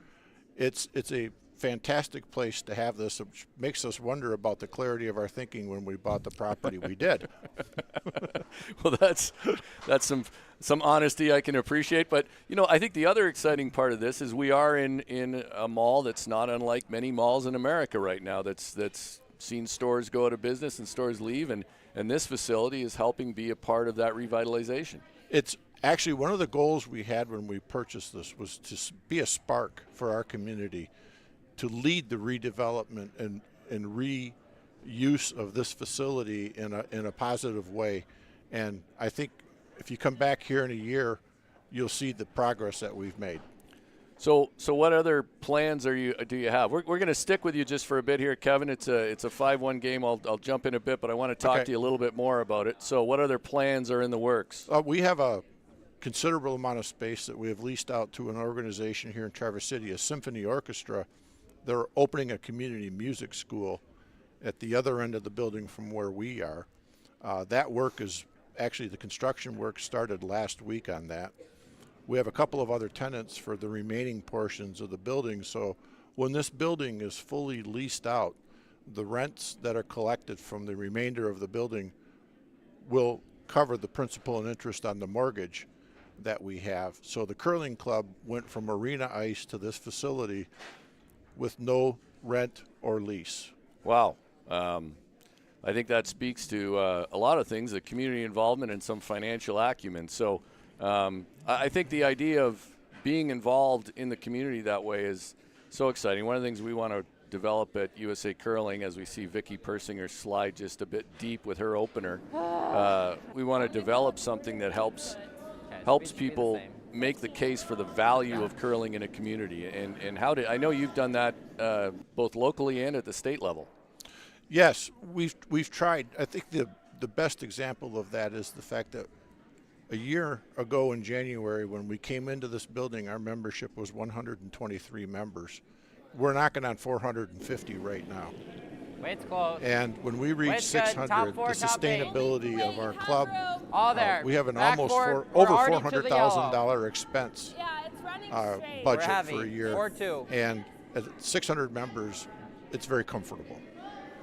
It's a fantastic place to have this, which makes us wonder about the clarity of our thinking when we bought the property we did. Well, that's some honesty I can appreciate. But, I think the other exciting part of this is we are in a mall that's not unlike many malls in America right now that's seen stores go out of business and stores leave, and this facility is helping be a part of that revitalization. It's actually one of the goals we had when we purchased this was to be a spark for our community, to lead the redevelopment and reuse of this facility in a positive way. And I think if you come back here in a year, you'll see the progress that we've made. So what other plans do you have? We're going to stick with you just for a bit here, Kevin. It's a 5-1 game. I'll jump in a bit, but I want to talk to you a little bit more about it. So what other plans are in the works? We have a considerable amount of space that we have leased out to an organization here in Traverse City, a symphony orchestra. They're opening a community music school at the other end of the building from where we are. That work is actually, the construction work started last week on that. We have a couple of other tenants for the remaining portions of the building. So when this building is fully leased out, the rents that are collected from the remainder of the building will cover the principal and interest on the mortgage that we have. So the curling club went from arena ice to this facility with no rent or lease. Wow. I think that speaks to a lot of things, the community involvement and some financial acumen. So I think the idea of being involved in the community that way is so exciting. One of the things we want to develop at USA Curling, as we see Vicky Persinger slide just a bit deep with her opener, we want to develop something that helps people make the case for the value of curling in a community. And how did I know you've done that both locally and at the state level? Yes, we've tried. I think the best example of that is the fact that a year ago in January, when we came into this building, our membership was 123 members. We're knocking on 450 right now. Wait's close. And when we reach Wait's good. 600, Top four, the top eight. sustainability of our club, All there. we have an Back almost board. over We're already to the yellow. $400,000 expense Yeah, it's running straight. budget We're heavy. for a year. 4-2. And at 600 members, it's very comfortable.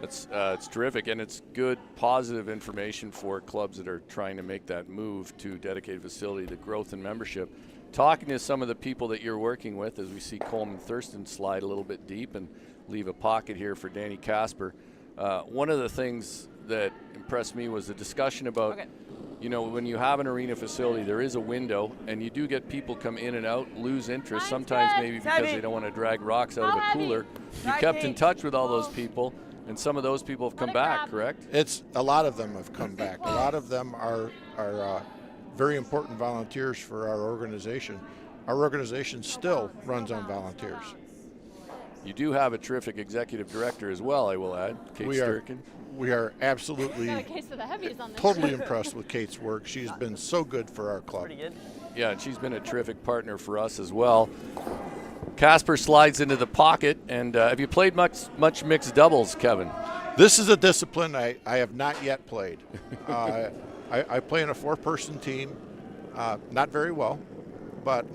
It's terrific, and it's good, positive information for clubs that are trying to make that move to dedicated facility, the growth in membership. Talking to some of the people that you're working with, as we see Coleman Thurston slide a little bit deep and leave a pocket here for Danny Casper. One of the things that impressed me was the discussion about, when you have an arena facility, there is a window, and you do get people come in and out, lose interest, sometimes maybe because they don't want to drag rocks out of a cooler. You kept in touch with all those people, and some of those people have come back, correct? A lot of them have come back. A lot of them are very important volunteers for our organization. Our organization still runs on volunteers. You do have a terrific executive director as well, I will add, Kate Sturkin. We are absolutely Case of the heavies on this. totally impressed with Kate's work. She's been so good for our club. Pretty good. Yeah, and she's been a terrific partner for us as well. Casper slides into the pocket, and have you played much mixed doubles, Kevin? This is a discipline I have not yet played. I play in a four-person team, not very well, but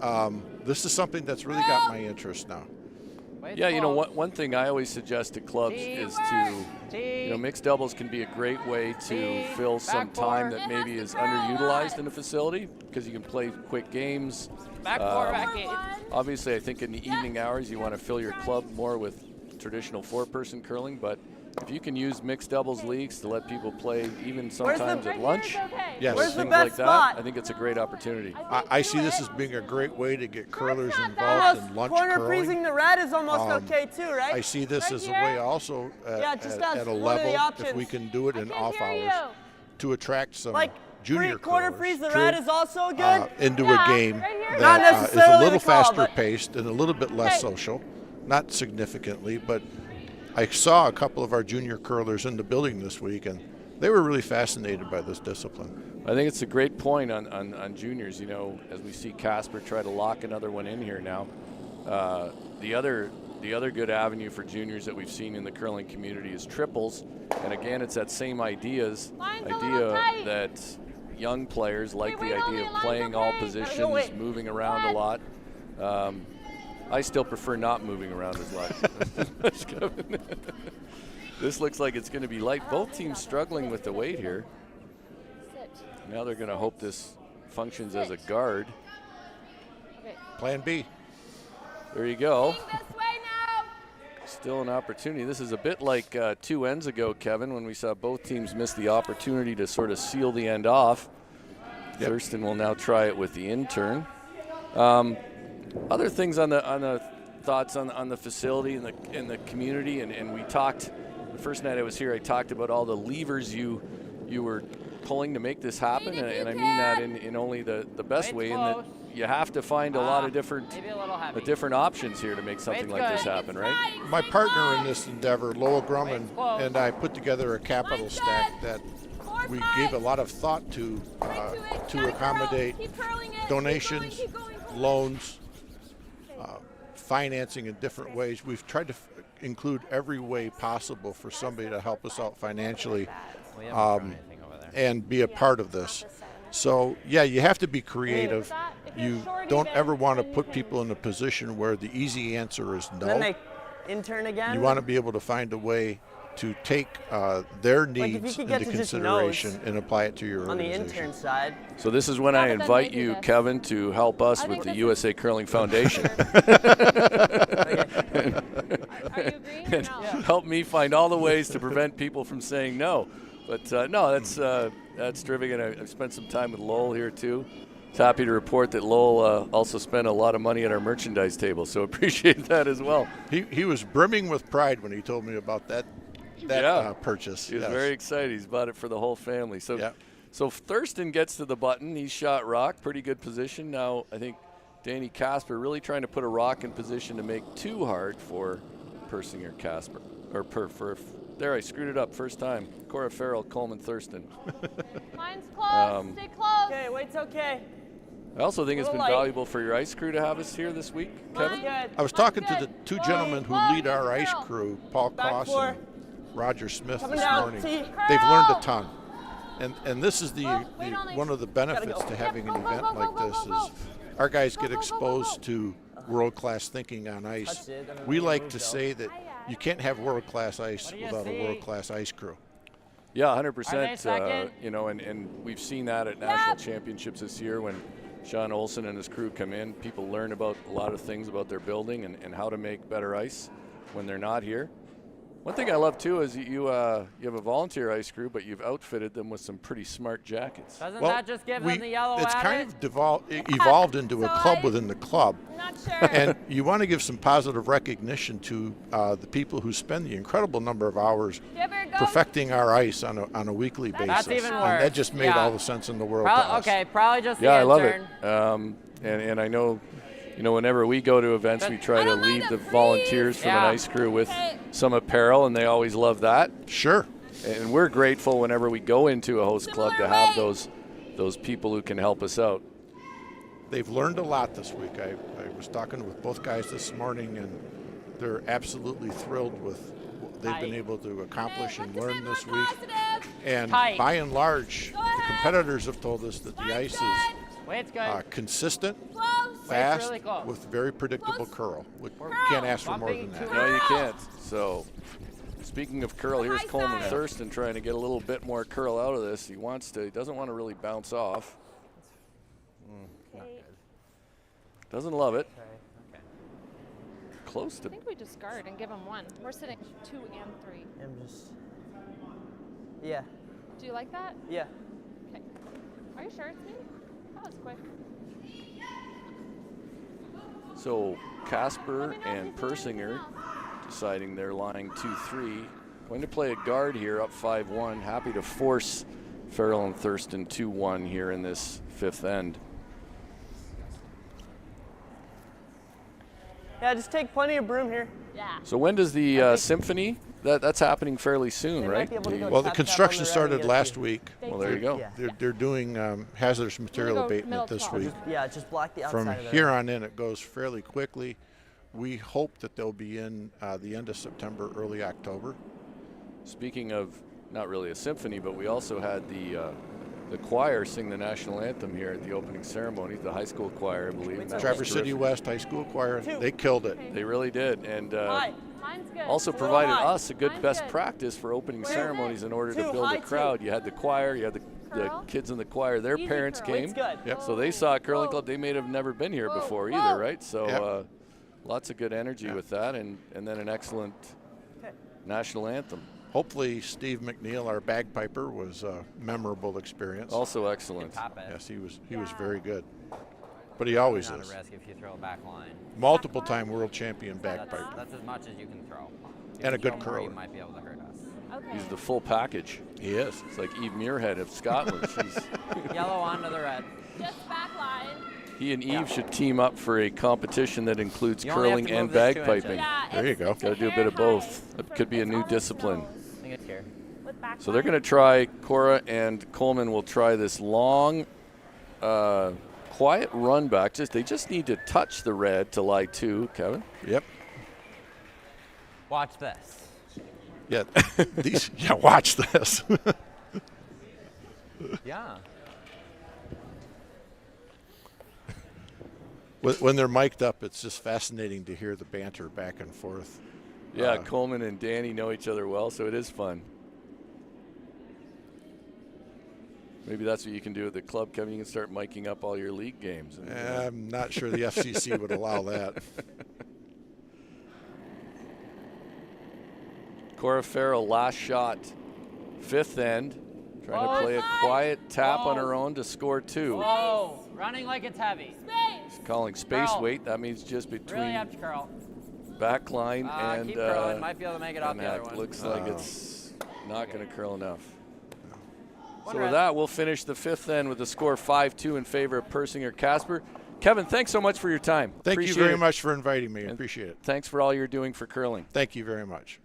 this is something that's really got my interest now. Yeah, one thing I always suggest to clubs is to, mixed doubles can be a great way to fill some time that maybe is underutilized in a facility, because you can play quick games. Back four, back eight. Obviously, I think in the evening hours you want to fill your club more with traditional four-person curling, but if you can use mixed doubles leagues to let people play even sometimes at lunch, yes, Where's the things best like spot? that, I think it's a great opportunity. I see this as being a great way to get curlers involved in lunch Corner curling. freezing the red is almost okay too, right? I see this as a way also just at as a one of the level, if options. we can do it in off hours, to attract some junior quarter curlers freeze the red is also good. into a game Not that is a necessarily little the call, faster but- paced and a little bit less social, not significantly, but I saw a couple of our junior curlers in the building this week, and they were really fascinated by this discipline. I think it's a great point on juniors, as we see Casper try to lock another one in here now. The other good avenue for juniors that we've seen in the curling community is triples, and again, it's that same idea that young players like the idea of playing all positions, moving around a lot. I still prefer not moving around as much. This looks like it's going to be light. Both teams struggling with the weight here. Now they're going to hope this functions as a guard. Plan B. There you go. This way now. Still an opportunity. This is a bit like 2 ends ago, Kevin, when we saw both teams miss the opportunity to sort of seal the end off. Yep. Thurston will now try it with the intern. Other things on the thoughts on the facility and the community, and we talked the first night I was here. I talked about all the levers you were pulling to make this happen, and I mean that in only the best way, in that you have to find a lot of different options here to make something like this happen, right? My partner in this endeavor, Lowell Grumman, and I put together a capital stack that we gave a lot of thought to accommodate donations, loans, financing in different ways. We've tried to include every way possible for somebody to help us out financially and be a part of this. So, yeah, you have to be creative. you don't ever want to put people in a position where the easy answer is Then no. they intern again. You want to be able to find a way to take their Like, if you needs could get into to just consideration no's and apply it to your on the organization. intern side. So this is when I Kevin, invite maybe you, this. Kevin, to help us I with think the this is- USA Curling Foundation. Are you agreeing or no? Help me find all the ways to prevent people from saying no. But no, that's terrific. And I've spent some time with Lowell here too. It's happy to report that Lowell also spent a lot of money at our merchandise table, so appreciate that as well. He was brimming with pride when he told me about that purchase. He was Yes. very excited. He's bought it for the whole family. So, Yeah. so Thurston gets to the button. He's shot rock, pretty good position. Now I think Danny Casper really trying to put a rock in position to make too hard for Persinger Casper. There, I screwed it up first time. Cora, Farrell, Coleman, Thurston. Mine's close. Stay close. Okay, wait's okay. I also think it's been Little light. valuable for your ice crew to have us here this week, Kevin. Good. I was talking to the good. two Whoa, gentlemen who whoa, lead our ice Farrell. crew, Paul Back Koss four. and Roger Smith Coming this down. morning. See. They've learned a ton. And this is wait on it. one of the benefits go. to having Yep, an go, event go, go, like go, this go, go. is our guys Go, get go, go, go, exposed go. to world-class thinking on ice. Touched it, I mean, We we like moved to though. say that you can't have world-class ice do you without a see? world-class ice crew. Yeah, Are they 100%. second? And we've seen that at national championships this year when Sean Olsen and his crew come in. People learn about a lot of things about their building and how to make better ice when they're not here. One thing I love too is you have a volunteer ice crew, but you've outfitted them with some pretty smart jackets. Doesn't that just give them the yellow it's at kind it? of evolved into a So club I- within the club. Not sure. And you want to give some positive recognition to the people who spend the incredible number of hours Give her a go. perfecting our ice on a weekly basis. That's even And worse. that just made Yeah. all the sense in the world to us. Okay, probably just the Yeah, I love intern. it. And I know, whenever we go to events, we try I to don't mind leave the the volunteers from Yeah. an ice crew with Okay. some apparel, and they always love that. Sure. And we're grateful whenever we go into a host club to Similar have weight. those people who can help us out. They've learned a lot this week. I was talking with both guys this morning, and they're absolutely thrilled with what they've been able to accomplish and learn this week. And Tight. by and large, Go the ahead. competitors have told us that the ice is Wait's good. consistent, Close. fast, really close. with very predictable curl. We Curl. can't ask for more Bumping than that. too No, you can't. So, speaking of curl, here's high Coleman side. Thurston trying to get a little bit more curl out of this. He doesn't want to really bounce off. Doesn't love it. Okay. Close I to. think we discard and give them one. We're sitting 2 and 3. I'm just. Yeah. Do you like that? Yeah. Okay. Are you sure it's me? That was quick. So Casper Let me know and if you see anything Persinger else. deciding they're lying 2-3. Going to play a guard here, up 5-1. Happy to force Farrell and Thurston 2-1 here in this fifth end. Yeah, just take plenty of broom here. Yeah. So when does the symphony? That's happening fairly soon, They might right? be able to go Well, the tap, tap on construction the red and started get a last few. week. Well, there you go. Yeah. They're doing hazardous material go abatement middle this top. week. Yeah, just block the outside From of the here red. on in, it goes fairly quickly. We hope that they'll be in the end of September, early October. Speaking of not really a symphony, but we also had the choir sing the national anthem here at the opening ceremony, the high school choir, I believe. and that was Traverse City terrific. West High School Choir, they killed it. They really did, and High. Mine's good. also Two provided high. us a good Mine's best good. practice for opening Where is ceremonies it? in order to Two, build high a two. crowd. You had the choir, you had the Curl. kids in the choir. Their Easy parents curl. came. It's good. Yep. So they saw a curling Whoa. club. They may have never been here Whoa, before whoa. either, right? So Yep. lots of good energy with that, and then an excellent Okay. national anthem. Hopefully, Steve McNeil, our bagpiper, was a memorable experience. Also excellent. Top it. Yes, he was very good. But he always Not is. a risk if you throw a back line. Multiple-time world champion That's, bagpiper. that's as much as you can throw. If And a you good throw more, curler. You might be able to hurt us. Okay. He's the full package. He is. It's like Eve Muirhead of Scotland. Yellow onto the red. Just back line. He and Eve should team up for a competition that includes You only have curling to and move this 2 bagpiping. inches. Yeah, There you it's- go. it's Got to do a hair bit of high. both. That could be a It's new on his discipline. nose. I think it's here. With back So they're line. going to try, Cora and Coleman will try this long, quiet run back. They just need to touch the red to lie 2, Kevin. Yep. Watch this. Yeah. Watch this. Yeah. when they're mic'd up, it's just fascinating to hear the banter back and forth. Yeah, Coleman and Danny know each other well, so it is fun. Maybe that's what you can do at the club, Kevin. You can start miking up all your league games. I'm not sure the FCC would allow that. Cora Farrell, last shot, fifth end, trying to play a quiet tap on her own to score 2. Whoa, running like it's heavy. She's calling space Curl. weight. That means just between Really have to curl. back line and keep curling. Might be able to make it off and the other that one. looks like it's not going to curl enough. One So red. with that, we'll finish the fifth end with a score 5-2 in favor of Persinger Casper. Kevin, thanks so much for your time. Thank you Appreciate very it. much for inviting me. I appreciate it. Thanks for all you're doing for curling. Thank you very much.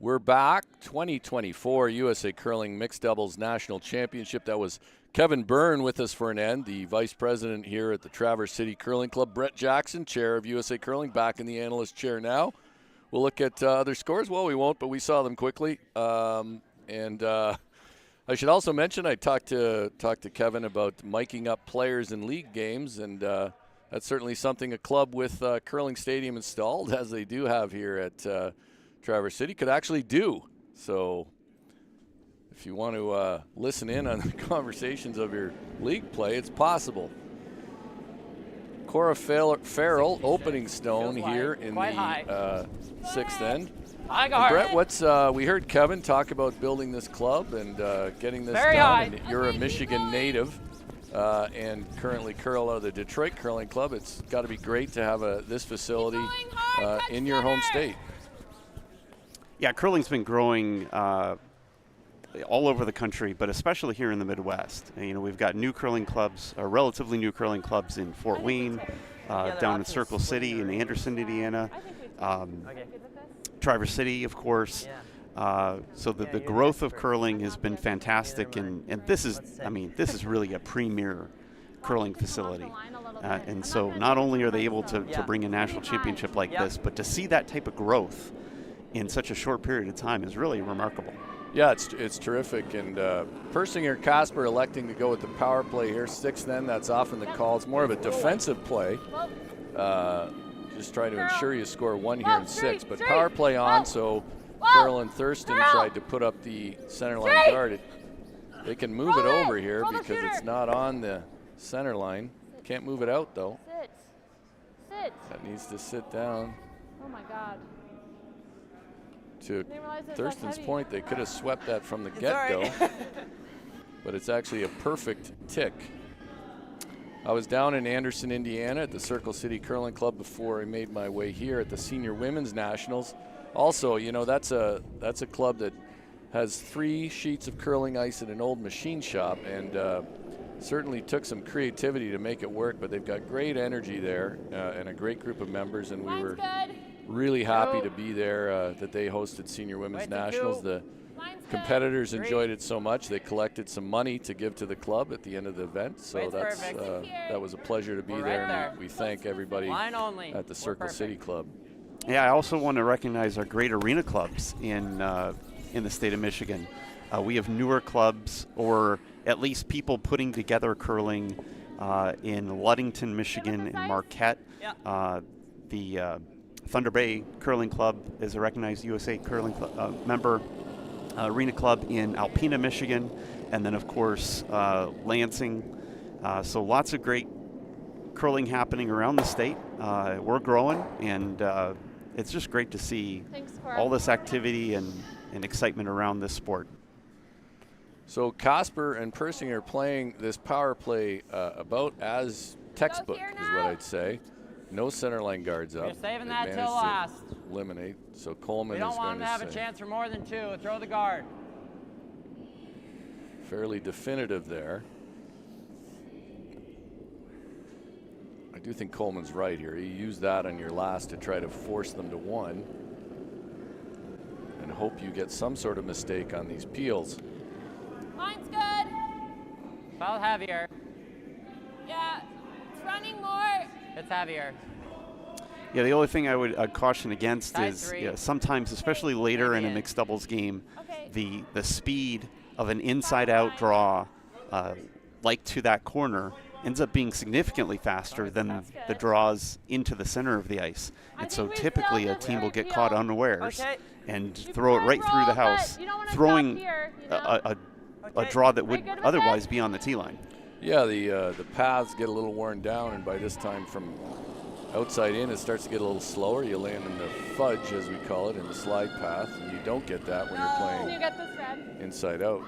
We're back. 2024 USA Curling Mixed Doubles National Championship. That was Kevin Byrne with us for an end, the vice president here at the Traverse City Curling Club. Brett Jackson, chair of USA Curling, back in the analyst chair now. We'll look at other scores. Well, we won't, but we saw them quickly. I should also mention I talked to Kevin about miking up players in league games, and that's certainly something a club with curling stadium installed, as they do have here at Traverse City, could actually do. So if you want to listen in on the conversations of your league play, it's possible. Cora Farrell, opening stone here in the sixth end. And Brett, what's we heard Kevin talk about building this club and getting this done. And you're a Michigan native and currently curl out of the Detroit Curling Club. It's got to be great to have this facility in your home state. Yeah, curling's been growing all over the country, but especially here in the Midwest. And, you know, we've got new curling clubs, relatively new curling clubs in Fort Wayne, down in Circle City, in Anderson, Indiana, Traverse City, of course. So the growth of curling has been fantastic, and this is, I mean, this is really a premier curling facility. And so not only are they able to bring a national championship like this, but to see that type of growth in such a short period of time is really remarkable. Yeah, it's terrific. And Persinger Casper electing to go with the power play here. Sixth end, that's often the call. It's more of a defensive play. Just trying to ensure you score one here in six. But power play on, so Farrell and Thurston tried to put up the center line guard. They can move it over here because it's not on the center line. Can't move it out, though. Sit. That needs to sit down. Oh, my God. To Thurston's point, they could have swept that from the get-go, but it's actually a perfect tick. I was down in Anderson, Indiana at the Circle City Curling Club before I made my way here at the Senior Women's Nationals. Also, you know, that's a club that has 3 sheets of curling ice in an old machine shop, and certainly took some creativity to make it work, but they've got great energy there and a great group of members, and we were really happy to be there that they hosted Senior Women's Nationals. The competitors enjoyed it so much they collected some money to give to the club at the end of the event. So that was a pleasure to be there, and we thank everybody at the Circle City Club. Yeah, I also want to recognize our great arena clubs in the state of Michigan. We have newer clubs, or at least people putting together curling in Ludington, Michigan, and Marquette. The Thunder Bay Curling Club is a recognized USA Curling Club member. Arena Club in Alpena, Michigan, and then of course Lansing. So lots of great curling happening around the state. We're growing, and it's just great to see Thanks, Cora. all this activity and excitement around this sport. So Casper and Persinger playing this power play about as textbook here is now. what I'd say. No center line guards up. You're saving They've that till managed to last. eliminate. So Coleman We don't is want going him to have to a say chance for more than 2. Throw the guard. fairly definitive there. I do think Coleman's right here. You use that on your last to try to force them to 1 and hope you get some sort of mistake on these peels. Mine's good. Foul heavier. Yeah, it's running more. It's heavier. Yeah, the only thing I would caution against Tie is 3. sometimes, especially later in a Maybe mixed doubles game, Okay. the speed of an inside-out draw, like to that corner, ends up being significantly faster than the draws into the center of the ice. And so think we typically still a have team will a get good caught deal. unawares Okay. and You throw it can right through the roll, but house, you don't wanna throwing stop here, you know? a draw that would good with otherwise it? be on the tee line. Yeah, the paths get a little worn down, and by this time from outside in, it starts to get a little slower. You land in the fudge, as we call it, in the slide path, and you don't get that when you're Can playing you get this red? inside out.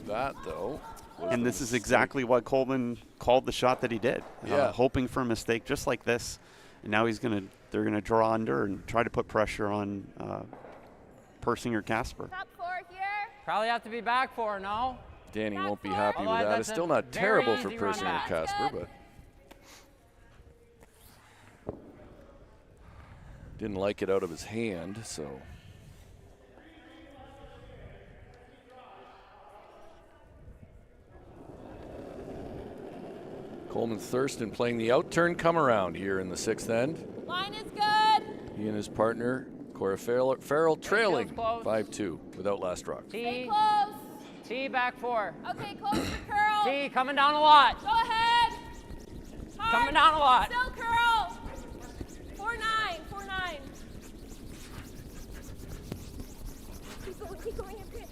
That, though, was And the this is mistake. exactly why Coleman called the shot that he did, Yeah. hoping for a mistake just like this. And now they're gonna draw under and try to put pressure on Persinger Casper. Top 4 here. Probably have to be back 4, no? Danny won't be happy with Otherwise, that. It's that's still a not very terrible for easy run Persinger back. Casper, but didn't like it out of his hand, so. Coleman Thurston playing the out-turn come-around here in the 6th end. Line is good. He and his partner, Cora Farrell trailing close. 5-2 without last rock. Stay T. close. T back 4. Okay, close for curl. T coming down a lot. Go ahead. Hard. Coming down a lot. Still curl. 4-9, 4-9. Keep going, okay.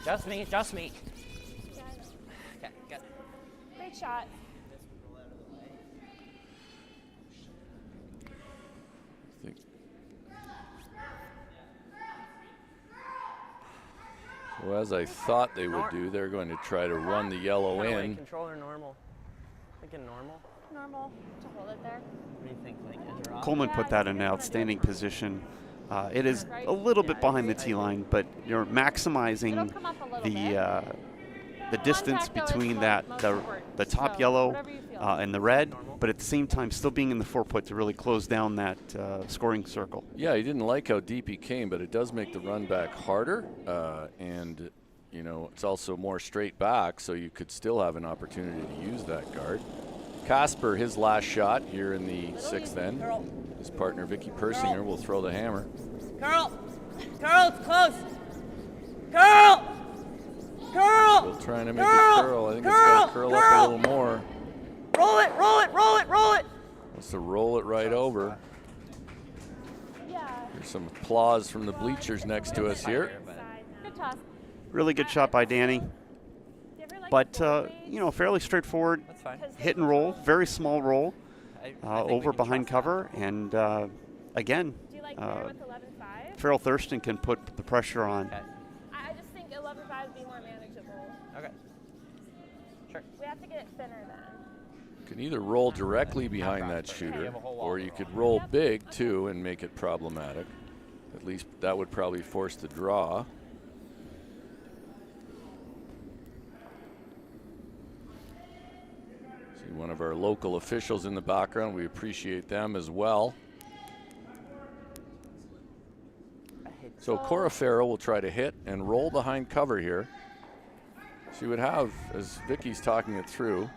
Just me, just me. Yeah, I know. Okay, good. Great shot. Well, as I thought they would do, they're going to try to run the yellow in. Controller normal. Thinking normal. Normal to hold it there. What do you think? Like a draw? Coleman put that in an outstanding position. It is a little bit behind the tee line, but you're maximizing It'll come up a little the distance Contact, though, is between most that important, the top so yellow whatever you feel. and the red, but at the same time still being in the 4-put to really close down that scoring circle. Yeah, he didn't like how deep he came, but it does make the run back harder, and you know it's also more straight back, so you could still have an opportunity to use that guard. Casper, his last shot here in the 6th end. His partner Vicky Persinger will throw the hammer. Curl! Curl, it's close! Curl! Curl! Still trying to make Curl! it curl. I think it's got to curl up a little more. Roll it, roll it, roll it, roll it! Wants to roll it right over. Yeah. There's some applause from the bleachers next to us here. Good toss. Really good shot by Danny, Do you ever like but four you know, fairly straightforward. That's fine. Hit and roll, very small roll I think we over can behind trust cover, and again, Do you like better with 11.5? Farrell Thurston can put the pressure on. that. I just think 11.5 would be more manageable. Okay. Okay. Sure. We have to get it thinner then. You can either roll directly behind that shooter, or you could roll big too and make it problematic. At least that would probably force the draw. See one of our local officials in the background. We appreciate them as well. So Cora Farrell will try to hit and roll behind cover here. She would have, as Vicky's talking it through,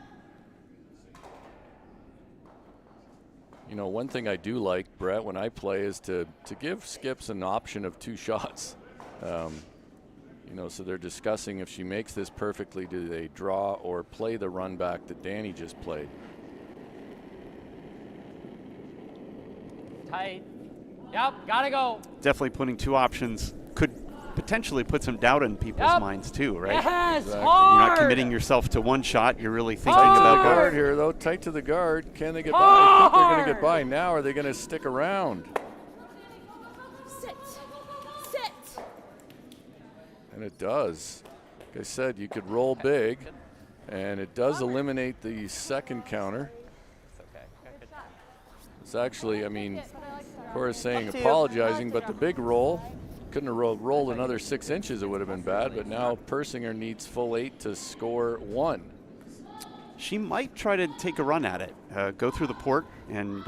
you know, one thing I do like, Brett, when I play is to give skips an option of 2 shots. You know, so they're discussing if she makes this perfectly, do they draw or play the run back that Danny just played? Tight. Yep, gotta go. Definitely putting 2 options could potentially put some doubt in people's minds too, right? Yes, Exactly. hard. You're not committing yourself to one shot. You're really thinking Tight to the about guard both. here, though. Tight to the guard. Can they get by? I think they're going to get by now. Are they going to stick around? Sit. Sit. And it does. Like I said, you could roll big, and it does eliminate the second counter. It's actually, I mean, Cora's saying apologizing, but the big roll, couldn't have rolled another 6 inches, it would have been bad, but now Persinger needs full 8 to score 1. She might try to take a run at it, go through the port and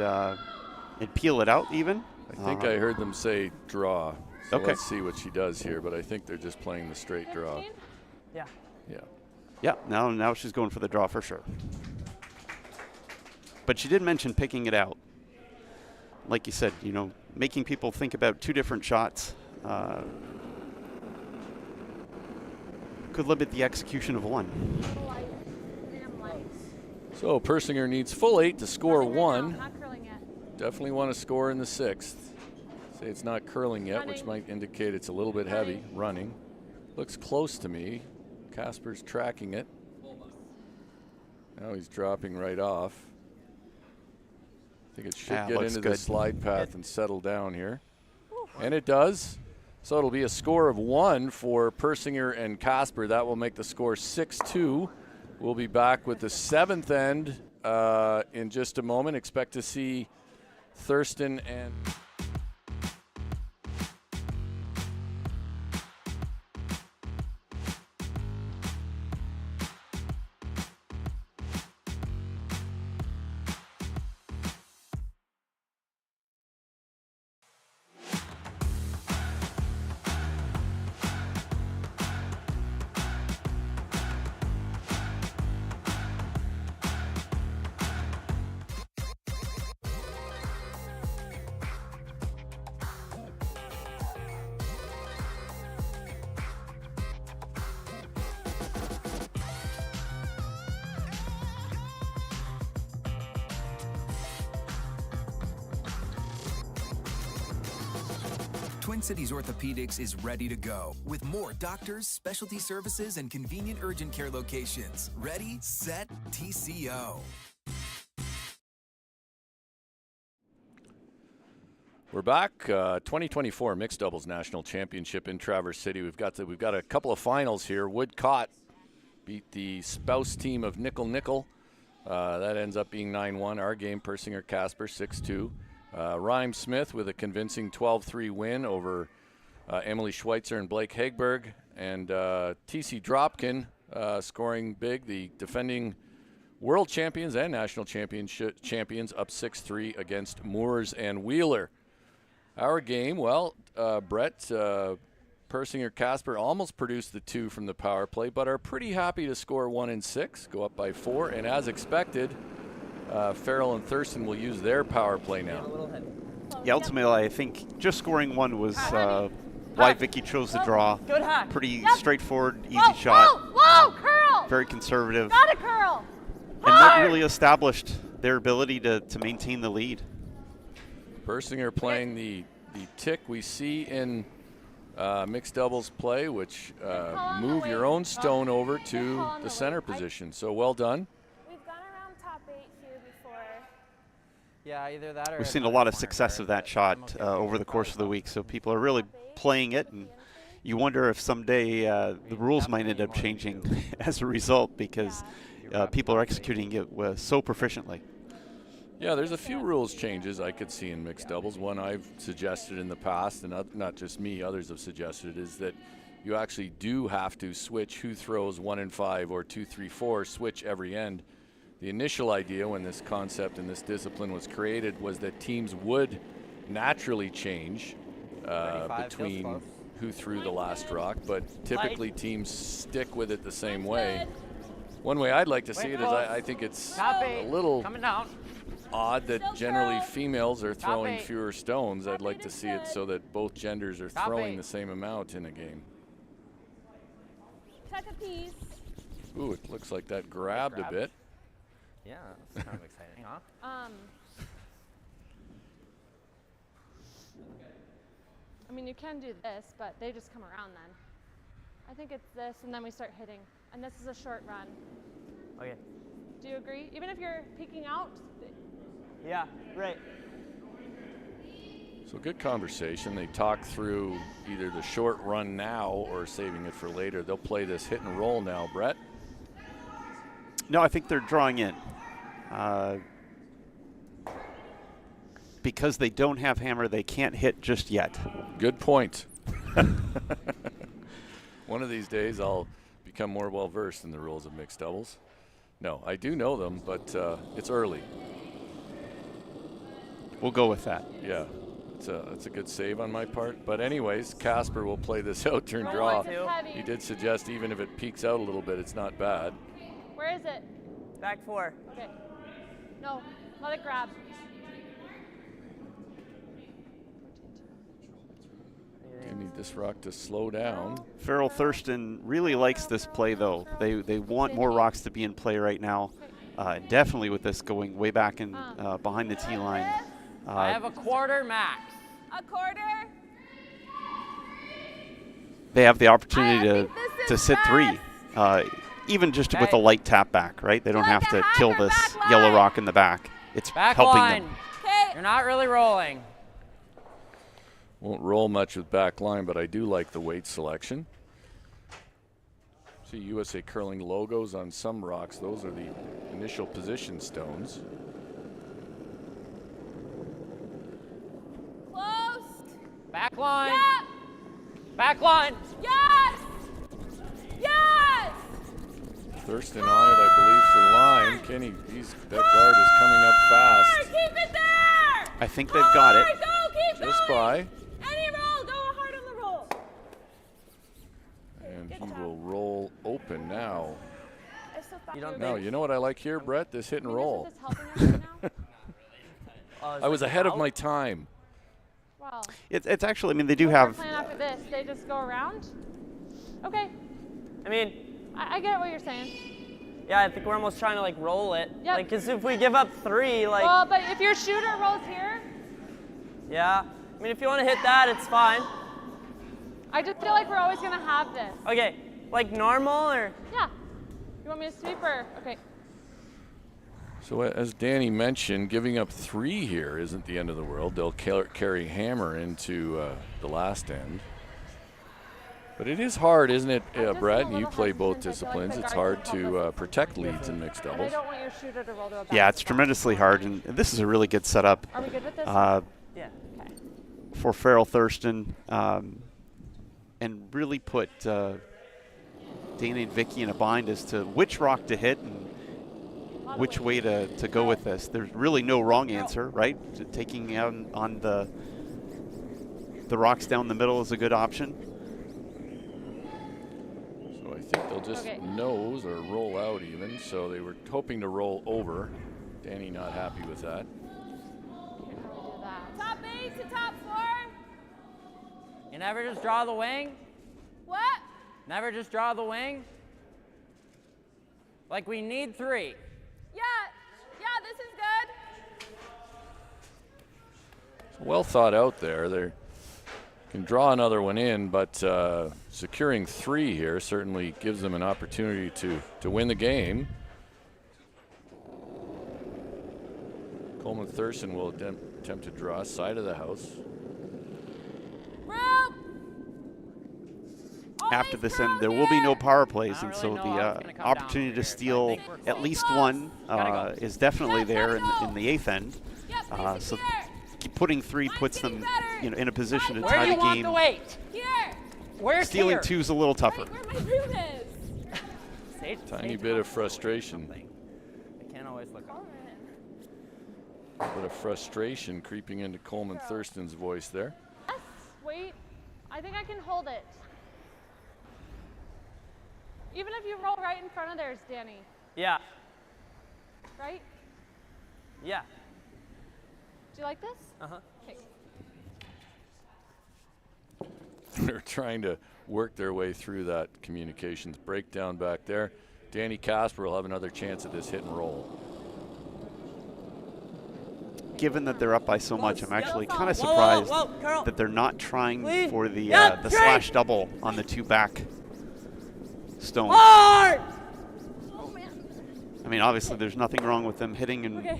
peel it out even. I think I heard them say draw. So Okay. let's see what she does here, but I think they're just playing the straight draw. Yeah. Yeah. Yeah, now she's going for the draw for sure. But she did mention picking it out. Like you said, you know, making people think about 2 different shots could limit the execution of one. So Persinger needs full 8 to score 1. Not curling yet. Definitely want to score in the 6th. Say it's not curling yet, which might indicate it's a little bit heavy. Running. Looks close to me. Casper's tracking it. Now he's dropping right off. I think it should get looks into the good. slide path and settle down here. And it does. So it'll be a score of 1 for Persinger and Casper. That will make the score 6-2. We'll be back with the 7th end in just a moment. Expect to see Thurston and... Twin Cities Orthopedics is ready to go with more doctors, specialty services, and convenient urgent care locations. Ready, set, TCO. We're back. 2024 Mixed Doubles National Championship in Traverse City. We've got a couple of finals here. Woodcott beat the spouse team of Nickel Nickel. That ends up being 9-1. Our game, Persinger Casper 6-2. Rhyme Smith with a convincing 12-3 win over Emily Schweitzer and Blake Hagberg. And TC Dropkin scoring big, the defending world champions and national champions up 6-3 against Moores and Wheeler. Our game, well, Brett, Persinger Casper almost produced the 2 from the power play, but are pretty happy to score 1 and 6, go up by 4. And as expected, Farrell and Thurston will use their power play now. Yeah, ultimately, I think just scoring 1 was why Vicky chose the draw. Good hack. Pretty Yep. straightforward, easy Whoa, shot. whoa, curl. Very conservative. Got a curl. And that really established their ability to maintain the lead. Persinger playing the tick we see in mixed doubles play, which move your own stone over to the center position. So well done. We've gone around top 8 here before. Yeah, either that or We've seen a lot of success of that shot over the course of the week, so people are really playing it, and you wonder if someday the rules might end up changing as a result because people are executing it so proficiently. Yeah, there's a few rules changes I could see in mixed doubles. One I've suggested in the past, and not just me, others have suggested, is that you actually do have to switch who throws 1 and 5 or 2, 3, 4, switch every end. The initial idea when this concept and this discipline was created was that teams would naturally change between who threw the last rock, but typically teams stick with it the same way. One way I'd like to see it is I think it's a little Coming down. odd that generally females are throwing fewer stones. I'd like to see it so that both genders are throwing the same amount in a game. Check a piece. Ooh, it looks like that grabbed a bit. Yeah, that's kind of exciting, huh? you can do this, but they just come around then. I think it's this, and then we start hitting. And this is a short run. Okay. Do you agree? Even if you're peeking out? Yeah, right. So good conversation. They talk through either the short run now or saving it for later. They'll play this hit and roll now, Brett. No, I think they're drawing in. Because they don't have hammer, they can't hit just yet. Good point. One of these days I'll become more well-versed in the rules of mixed doubles. No, I do know them, but it's early. We'll go with that. Yeah, it's a good save on my part. But anyways, Casper will play this out-turn draw. He did suggest even if it peaks out a little bit, it's not bad. Where is it? Back 4. Okay. No, let it grab. You need this rock to slow down. Farrell Thurston really likes this play, though. They want more rocks to be in play right now. Definitely with this going way back in behind the tee line. I have a quarter max. A quarter? They have the opportunity to sit 3, even just with a light tap back, right? They don't have to kill this yellow rock in the back. It's Back helping line. them. You're not really rolling. Won't roll much with back line, but I do like the weight selection. See USA Curling logos on some rocks. Those are the initial position stones. Close. Back line. Yep. Back line. Yes. Yes. Thurston on it, I believe, for line. Kenny, that guard is coming up fast. Keep it there. I think they've got it. Go, keep Just going. by. Any roll, go hard on the roll. And he will roll open now. You don't No, you know what I like here, Brett? This hit and roll. Is this helping us right now? I was ahead of my time. Wow. It's actually, I mean, they do What's our have. plan after this? They just go around? Okay. I mean, I get what you're saying. yeah, I think we're almost trying to like roll it. Yep. Like, cause if we give up 3, like. Well, but if your shooter rolls here, Yeah. I mean, if you want to hit that, it's fine. I just feel like we're always going to have this. Okay. Like normal or? Yeah. You want me to sweep or? Okay. So as Danny mentioned, giving up 3 here isn't the end of the world. They'll carry hammer into the last end. But it is hard, isn't it, Brett? And you play both disciplines. It's hard to protect leads in mixed And I doubles. don't want your shooter to roll to a back. Yeah, it's tremendously hard, and this is a really good setup. Are we good with this? Yeah. Okay. For Farrell Thurston, and really put Dana and Vicky in a bind as to which rock to hit and which way to go with this. There's really no wrong answer, right? Taking on the rocks down the middle is a good option. So I think they'll just nose or roll out even. So they were hoping to roll over. Danny not happy with that. Can't really do that. Top 8 to top 4. You never just draw the wing? What? Never just draw the wing? Like, we need 3. Yeah, this is good. Well thought out there. They can draw another one in, but securing 3 here certainly gives them an opportunity to win the game. Coleman Thurston will attempt to draw side of the house. Rope. After this end, there will be no power plays, and so the opportunity to steal at least one is definitely there in the 8th end. So putting 3 puts them in a position to Where tie do you the want game. the weight? Here. Where's Stealing here? 2 is a little tougher. Where my room is. Tiny bit of frustration. I can't always look up. A bit of frustration creeping into Coleman Thurston's voice there. Yes, wait. I think I can hold it. Even if you roll right in front of theirs, Danny. Yeah. Right? Yeah. Do you like this? Uh-huh. Okay. They're trying to work their way through that communications breakdown back there. Danny Casper will have another chance at this hit and roll. given that they're up by so much, I'm actually kind of Whoa, whoa, surprised whoa, Carl. that they're not trying Clean. for the Yep, the straight. slash double on the 2 back stones. Hard! I mean, obviously, there's nothing wrong with them hitting and Okay.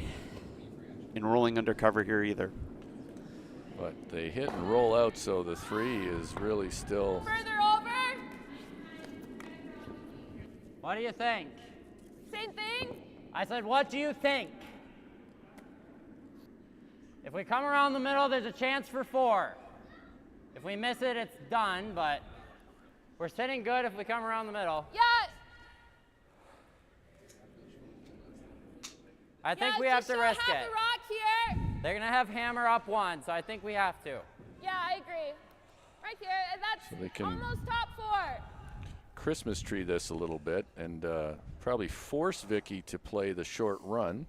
rolling under cover here either. But they hit and roll out, so the 3 is really still. Further over. What do you think? Same thing. I said, what do you think? If we come around the middle, there's a chance for 4. If we miss it, it's done, but we're sitting good if we come around the middle. Yeah. I think yeah, we have just to show risk half it. the rock here. They're going to have hammer up 1, so I think we have to. Yeah, I agree. Right here, and that's So they can almost top 4. Christmas tree this a little bit and probably force Vicky to play the short run.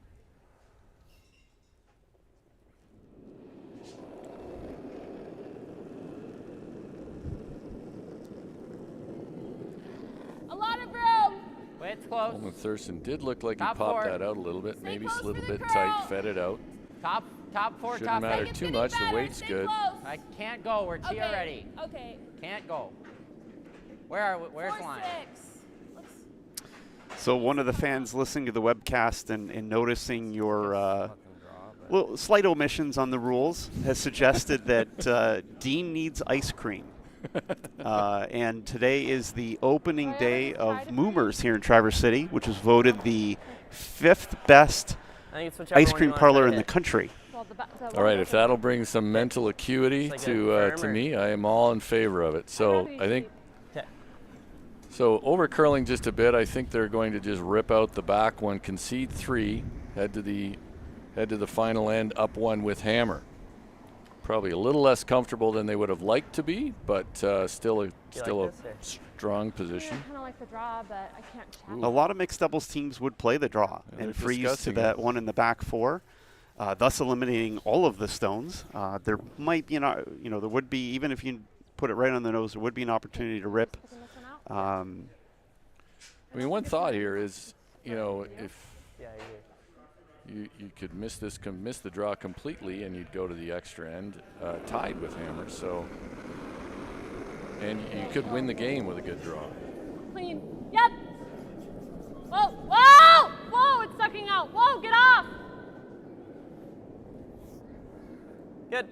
A lot of room. Wait, it's close. Coleman Thurston did look like he Top popped 4. that out a little bit. Stay Maybe close slid a for the bit curl. tight, fed it out. Top 4, Shouldn't top matter 6. too much. The weight's Stay good. Close. I can't go. We're T already. Okay. Can't go. Where's 4, line? 6. Let's So one of the fans listening to the webcast and noticing your little slight omissions on the rules has suggested that Dean needs ice cream. And today is the opening day of Moomers here in Traverse City, which was voted the 5th best ice cream parlor in the country. Well, All right, if that'll bring some mental acuity It's like a to farmer. me, I am all in favor of it. So I think. Okay. So over curling just a bit, I think they're going to just rip out the back one, concede 3, head to the final end, up 1 with hammer. Probably a little less comfortable than they would have liked to be, but still a strong position. I kind of like the draw, but I can't check. A lot of mixed doubles teams would play the draw Yeah, and they're freeze to discussing that it. one in the back 4, thus eliminating all of the stones. There might be, there would be, even if you put it right on the nose, there would be an opportunity to rip. Picking this one out. I mean, one thought here is, if Yeah, you could miss the draw completely, and you'd go to the extra end tied with hammer. So, and you could win the game with a good draw. Clean. Yep. Whoa, whoa, whoa, it's sucking out. Whoa, get off. Good.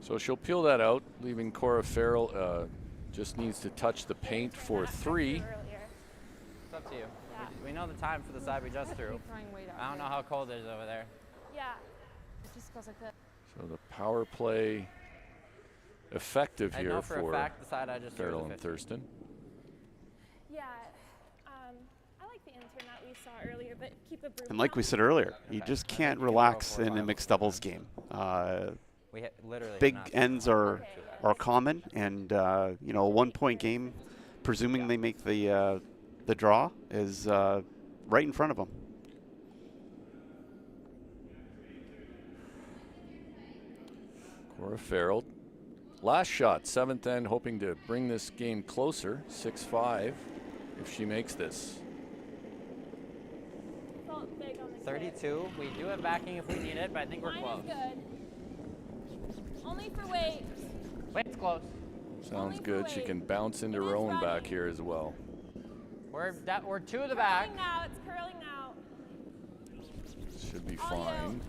So she'll peel that out, leaving Cora Farrell just needs to touch the paint for 3. Earlier. It's up to you. Yeah. We know the time for the side we just threw. Keep throwing weight out I don't know there. how cold it is over there. Yeah. It just goes like this. So the power play effective I here know for a for fact the side I just threw Farrell was and 50. Thurston. Yeah. I like the intern that we saw earlier, but keep a broom. And like we said earlier, you just can't relax in a mixed doubles game. We literally Big not- ends are common, and a 1-point game, presuming they make the draw, is right in front of them. Cora Farrell, last shot, 7th end, hoping to bring this game closer, 6-5, if she makes this. Felt big on the 32. We do have backing if we need it, but I think we're Mine close. is good. Only for weight. Wait, it's close. Sounds Only for good. She weight. can bounce into It her is own back running. here as well. We're to the back. Curling now. It's curling now. Should be Oh, yeah. fine.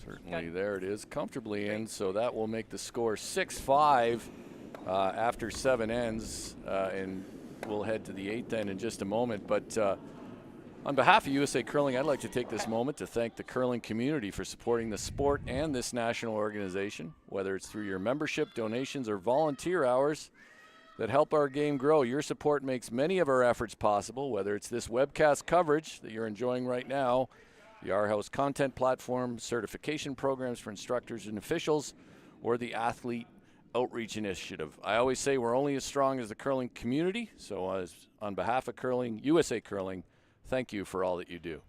Certainly Okay. there it is, comfortably in, so that will make the score 6-5 after 7 ends, and we'll head to the 8th end in just a moment. But on behalf of USA Curling, I'd like to take this moment to thank the curling community for supporting the sport and this national organization, whether it's through your membership, donations, or volunteer hours that help our game grow. Your support makes many of our efforts possible, whether it's this webcast coverage that you're enjoying right now, the Our House content platform, certification programs for instructors and officials, or the Athlete Outreach Initiative. I always say we're only as strong as the curling community, so on behalf of Curling, USA Curling, thank you for all that you do.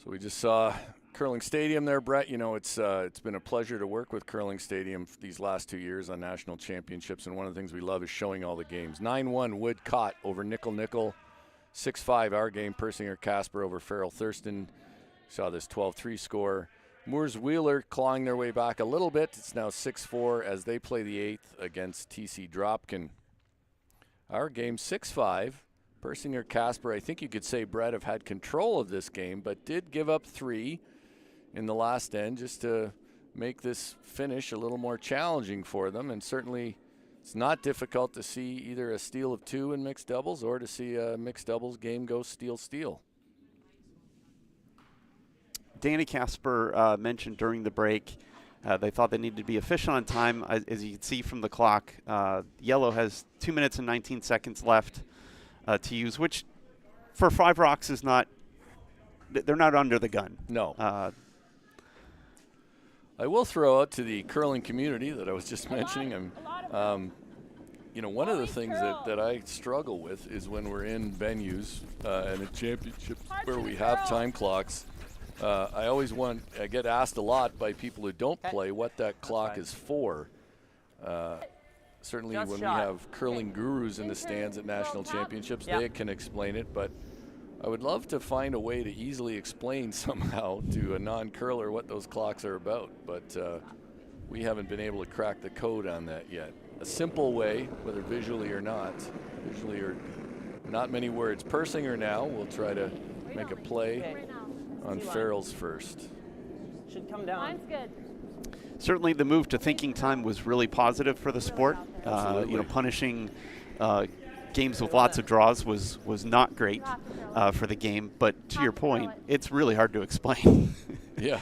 So we just saw Curling Stadium there, Brett. You know, it's been a pleasure to work with Curling Stadium these last 2 years on national championships, and one of the things we love is showing all the games. 9-1 Wood Cott over Nickel. 6-5 our game, Persinger Casper over Farrell Thurston. Saw this 12-3 score. Moores Wheeler clawing their way back a little bit. It's now 6-4 as they play the 8th against TC Dropkin. Our game 6-5. Persinger Casper, I think you could say, Brett, have had control of this game, but did give up 3 in the last end just to make this finish a little more challenging for them. And certainly it's not difficult to see either a steal of 2 in mixed doubles or to see a mixed doubles game go steal. Danny Casper mentioned during the break they thought they needed to be efficient on time. As you can see from the clock, yellow has 2 minutes and 19 seconds left to use, which for 5 rocks is not, they're not under the gun. No. I will throw out to the curling community that I was just mentioning. You know, one of the things that I struggle with is when we're in venues and at championships where we have time clocks. I get asked a lot by people who don't play what that clock is for. Certainly when we have curling gurus in the stands at national championships, they can explain it, but I would love to find a way to easily explain somehow to a non-curler what those clocks are about, but we haven't been able to crack the code on that yet. A simple way, whether visually or not many words. Persinger now will try to make a play on Farrell's first. Should come down. Mine's good. Certainly the move to thinking time was really positive for the sport. You know, punishing games with lots of draws was not great for the game, but to your point, it's really hard to explain. Yeah.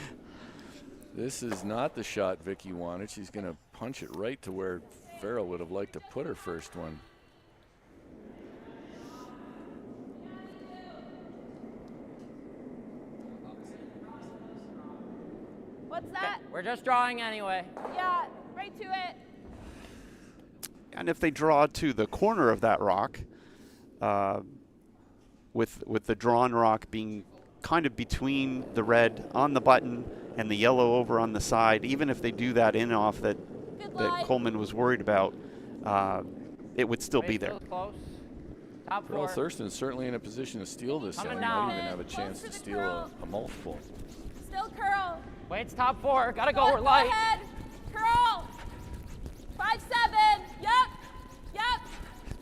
This is not the shot Vicky wanted. She's going to punch it right to where Farrell would have liked to put her first one. What's that? We're just drawing anyway. Yeah, right to it. And if they draw to the corner of that rock, with the drawn rock being kind of between the red on the button and the yellow over on the side, even if they do that in-off that Coleman was worried about, it would still be there. Close. Top Farrell 4. Thurston is certainly in a position to steal this Coming one. down. Might even have a chance to steal a multiple. Still curl. Wait, it's top 4. Gotta go. We're light. Go ahead. Curl. 5-7. Yep.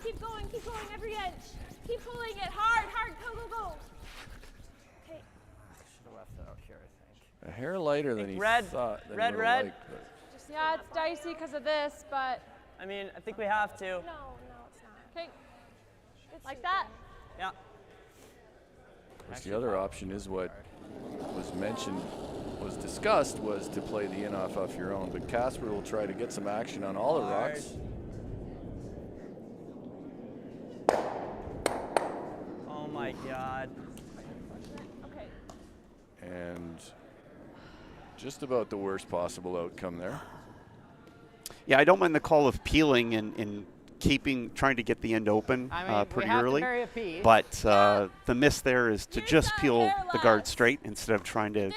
Keep going every inch. Keep pulling it hard. Go. Okay. Should have left it out here, I think. A hair lighter than he Red. thought. Than Red. he would've liked, but Yeah, it's dicey because of this, but I mean, I think we have to. No, it's not. okay. Like that. Yeah. of course, the other option is what was discussed was to play the in-off off your own, but Casper will try to get some action on all the rocks. Oh my God. Okay. And just about the worst possible outcome there. Yeah, I don't mind the call of peeling and trying to get the end open pretty early. But the miss there is to just peel the guard straight instead of trying to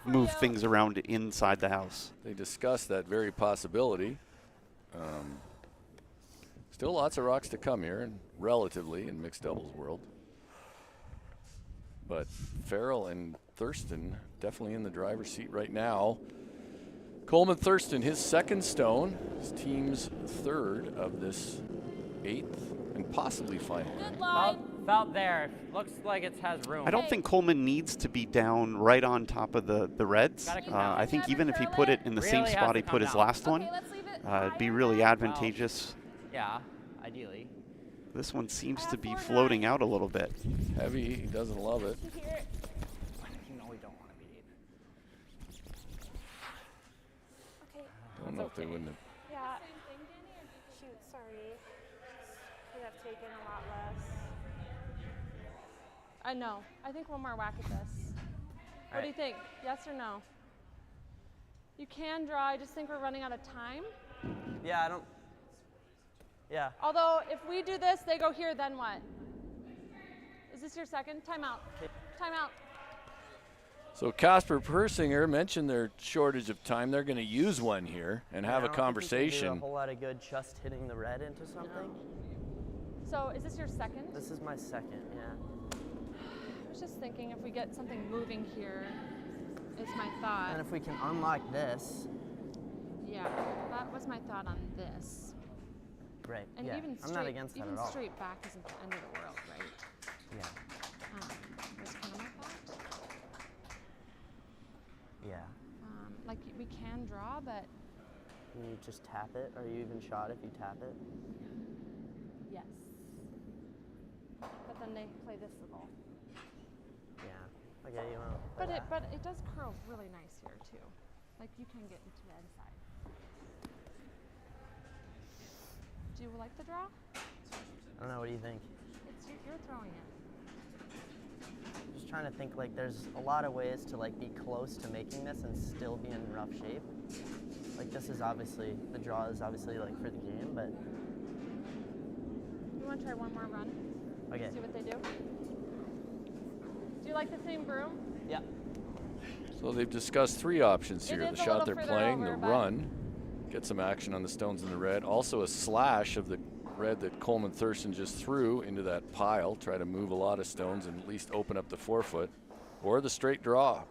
move things around inside the house. They discussed that very possibility. Still lots of rocks to come here, and relatively in mixed doubles world. But Farrell and Thurston definitely in the driver's seat right now. Coleman Thurston, his second stone, his team's third of this 8th and possibly final. Good line. Felt there. Looks like it has room. I don't think Coleman needs to be down right on top of the reds. I think even if he put it in the same spot he put his last one, it'd be really advantageous. Yeah, ideally. This one seems to be floating out a little bit. Heavy, he doesn't love it. No, we don't want to be deep. Okay. I don't know if they wouldn't have. Yeah. Shoot, sorry. Could have taken a lot less. I know. I think one more whack at this. What do you think? Yes or no? You can draw. I just think we're running out of time. Yeah, I don't. Yeah. Although, if we do this, they go here, then what? Is this your second? Timeout. Timeout. So Casper Persinger mentioned their shortage of time. They're going to use one here and have a I don't think you can conversation. do a whole lot of good just hitting the red into something. So is this your second? This is my second, yeah. I was just thinking if we get something moving here, is my thought. And if we can unlock this. Yeah, that was my thought on this. Right, And yeah. even I'm straight, not against that even at all. straight back isn't the end of the world, right? Yeah. Was kind of my thought. Yeah. Like we can draw, but Can you just tap it? Are you even shot if you tap it? yes. But then they play this little. Yeah. Okay, you want But it does curl really nice here too. Like you can get into the inside. Do you like the draw? I don't know, what do you think? It's you're throwing it. Just trying to think, like, there's a lot of ways to, like, be close to making this and still be in rough shape. Like, this is obviously, the draw is obviously, like, for the game, but... You want to try one more run? Okay. See what they do? Do you like the same broom? Yeah. So they've discussed 3 options It here. is The a shot little they're further playing, over, the but- run, get some action on the stones in the red. Also a slash of the red that Coleman Thurston just threw into that pile. Try to move a lot of stones and at least open up the 4-foot. Or the straight draw.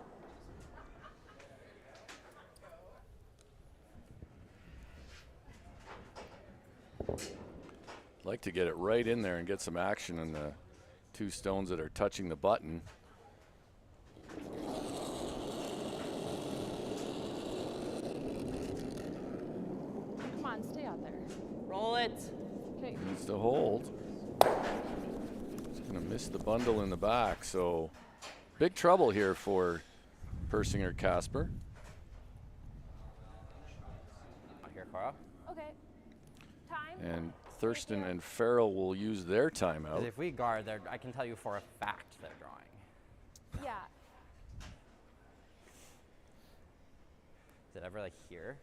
Like to get it right in there and get some action on the 2 stones that are touching the button. Come on, stay out there. Roll it. Okay. Needs to hold. He's going to miss the bundle in the back. So big trouble here for Persinger Casper. Here, Cora. Okay. Time. And Thurston and Farrell will use their 'Cause timeout. if we guard, I can tell you for a fact they're drawing. Yeah. Is it ever like here?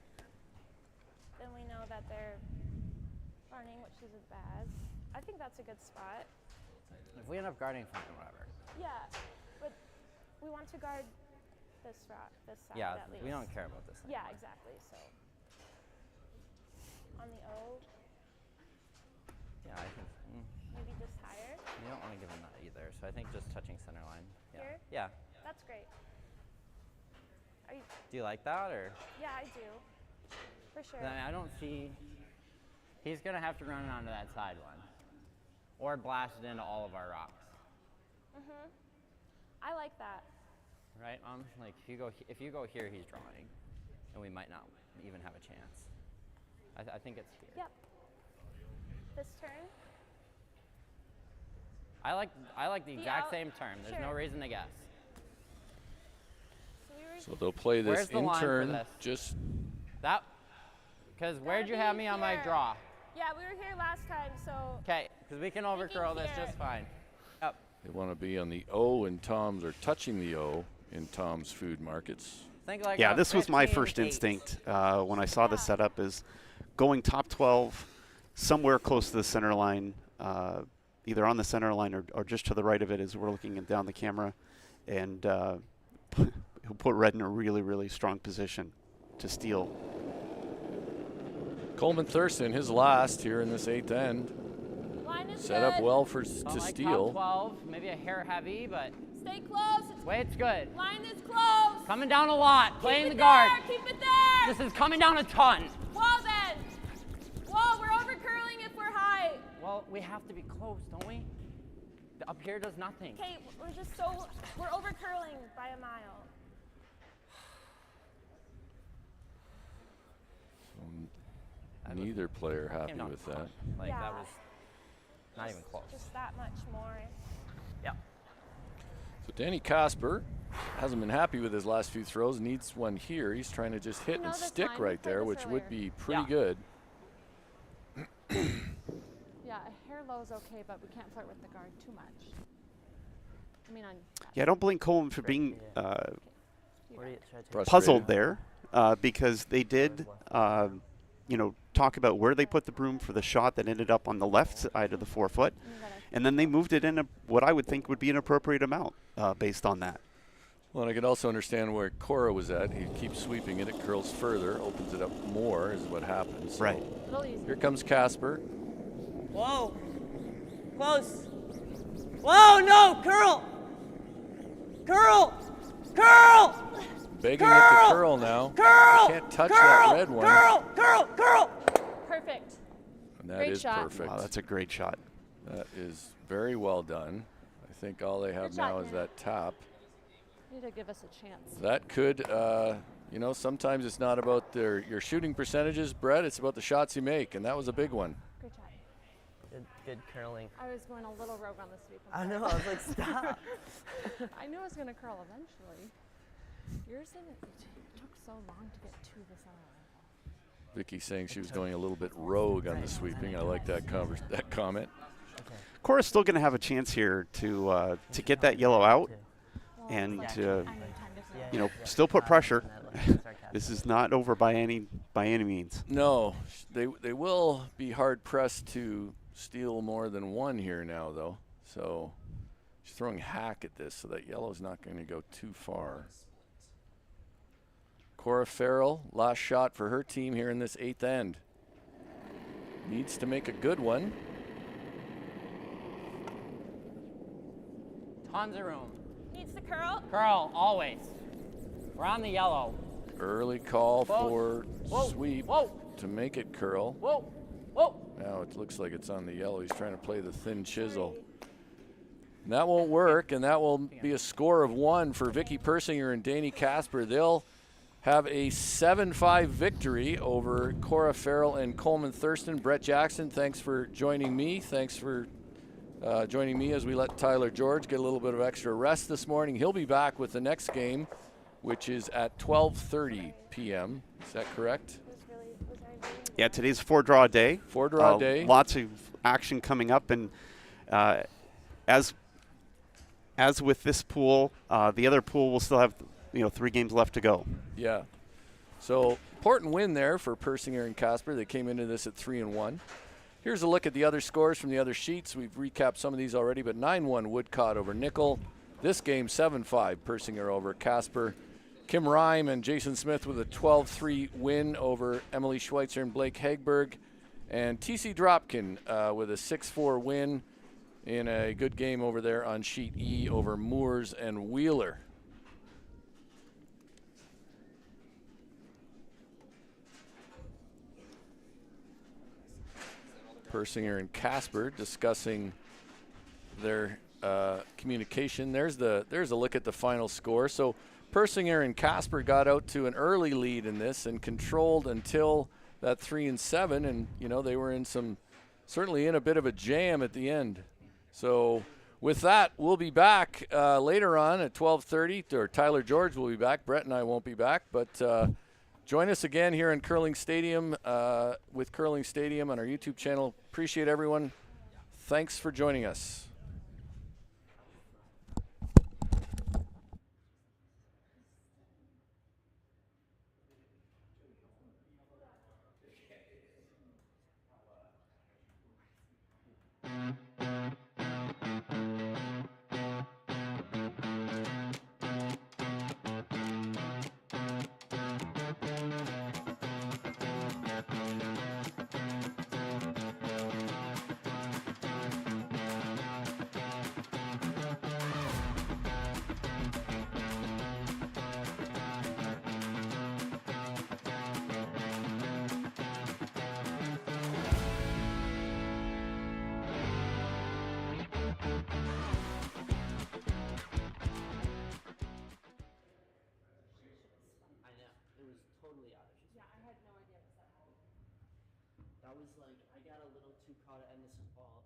Then we know that they're running, which isn't bad. I think that's a good spot. If we end up guarding something, whatever. Yeah, but we want to guard this rock, this side Yeah, at least. we don't care about this thing. Yeah, exactly. So on the O, Yeah, I think maybe just higher. you don't want to give them that either. So I think just touching center line. Yeah. Here? Yeah. That's great. Are you? Do you like that or? Yeah, I do. For sure. Then I don't see. He's gonna have to run it onto that side one, or blast it into all of our rocks. I like that. Right, Like if you go here, he's drawing, and we might not even have a chance. I think it's here. Yep. This turn. I like the exact out- same term. There's no sure. reason to guess. So we were. So they'll play this Where's the in line for turn. this? Just That. Because where'd you have me on my here. draw? Yeah, we were here last time, so Okay, because we can overcurl this here. just fine. Yep. they want to be on the O in Tom's, or touching the O in Tom's Food Markets. Think like Yeah, a this was my 15-8. first instinct when I saw the setup, is going top 12 somewhere close to the center line, either on the center line or just to the right of it as we're looking down the camera, and he'll put red in a really, really strong position to steal. Coleman Thurston, his last here in this 8th end. line is Set good. up well to Like steal. top 12, maybe a hair heavy, but Stay close. weight's good. Line is close. Coming down a lot, playing Keep the it guard. there. Keep it there. This is coming down a ton. Wall then. Wall. We're over curling if we're high. Well, we have to be close, don't we? The up here does nothing. Okay, we're over curling by a mile. Neither player happy Came down with a ton. that. Like Yeah. that was not even close. Just that much more. Yep. So Danny Casper hasn't been happy with his last few throws. Needs one here. He's trying to just hit You know and this stick line? We right played there, this which would earlier. be pretty Yeah. good. Yeah, a hair low is okay, but we can't flirt with the guard too much. I mean, on. Yeah, I don't blame Coleman for being You Where got do you, it. should I take Frustrated. puzzled there because they did, talk about where they put the broom for the shot that ended up on the left side of the 4-foot, You gotta and then they moved it in what I would think would be an appropriate amount based on that. Well, and I can also understand where Cora was at. He keeps sweeping it. It curls further, opens it up more is what happens. So Right. Little easy. here comes Casper. Whoa. Close. Whoa, no, curl. Curl. Curl. Begging it to curl now. Curl. Can't touch that red one. Curl. Perfect. And that Great is shot. perfect. Wow, that's a great shot. That is very well done. I think all they have Good shot, now is Nana. that tap. You need to give us a chance. That could, you know, sometimes it's not about your shooting percentages, Brett. It's about the shots you make, and that was a big one. Great shot. Good curling. I was going a little rogue on the sweep. I know, I was like, stop. I knew I was going to curl eventually. Yours didn't. It took so long to get to the center. Vicky saying she was going a little bit rogue on the sweeping. I like that comment. Cora's still going to have a chance here to get that yellow out and you know, still put pressure. This is not over by any means. No, they will be hard pressed to steal more than one here now, though. So she's throwing hack at this, so that yellow's not going to go too far. Cora Farrell, last shot for her team here in this 8th end. Needs to make a good one. Tons of room. Needs to curl. Curl, always. We're on the yellow. Early call Whoa. for Whoa. sweep Whoa. to make it curl. Whoa. Whoa. Now it looks like it's on the yellow. He's trying to play the thin chisel. And that won't work, and that will be a score of 1 for Vicky Persinger and Danny Casper. They'll have a 7-5 victory over Cora Farrell and Coleman Thurston. Brett Jackson, thanks for joining me. Thanks for joining me as we let Tyler George get a little bit of extra rest this morning. He'll be back with the next game, which is at 12:30 p.m. Is that correct? Yeah, today's 4-draw day. 4-draw day. Lots of action coming up, and as with this pool, the other pool will still have 3 games left to go. Yeah. So important win there for Persinger and Casper. They came into this at 3-1. Here's a look at the other scores from the other sheets. We've recapped some of these already, but 9-1 Woodcott over Nickel. This game 7-5 Persinger over Casper. Kim Rhyme and Jason Smith with a 12-3 win over Emily Schweitzer and Blake Hagberg. And TC Dropkin with a 6-4 win in a good game over there on sheet E over Moores and Wheeler. Persinger and Casper discussing their communication. There's a look at the final score. So Persinger and Casper got out to an early lead in this and controlled until that 3-7, and they were certainly in a bit of a jam at the end. So with that, we'll be back later on at 12:30. Or Tyler George will be back. Brett and I won't be back, but join us again here in Curling Stadium with Curling Stadium on our YouTube channel. Appreciate everyone. Thanks for joining us. That was like, I got a little too caught, and this is ball.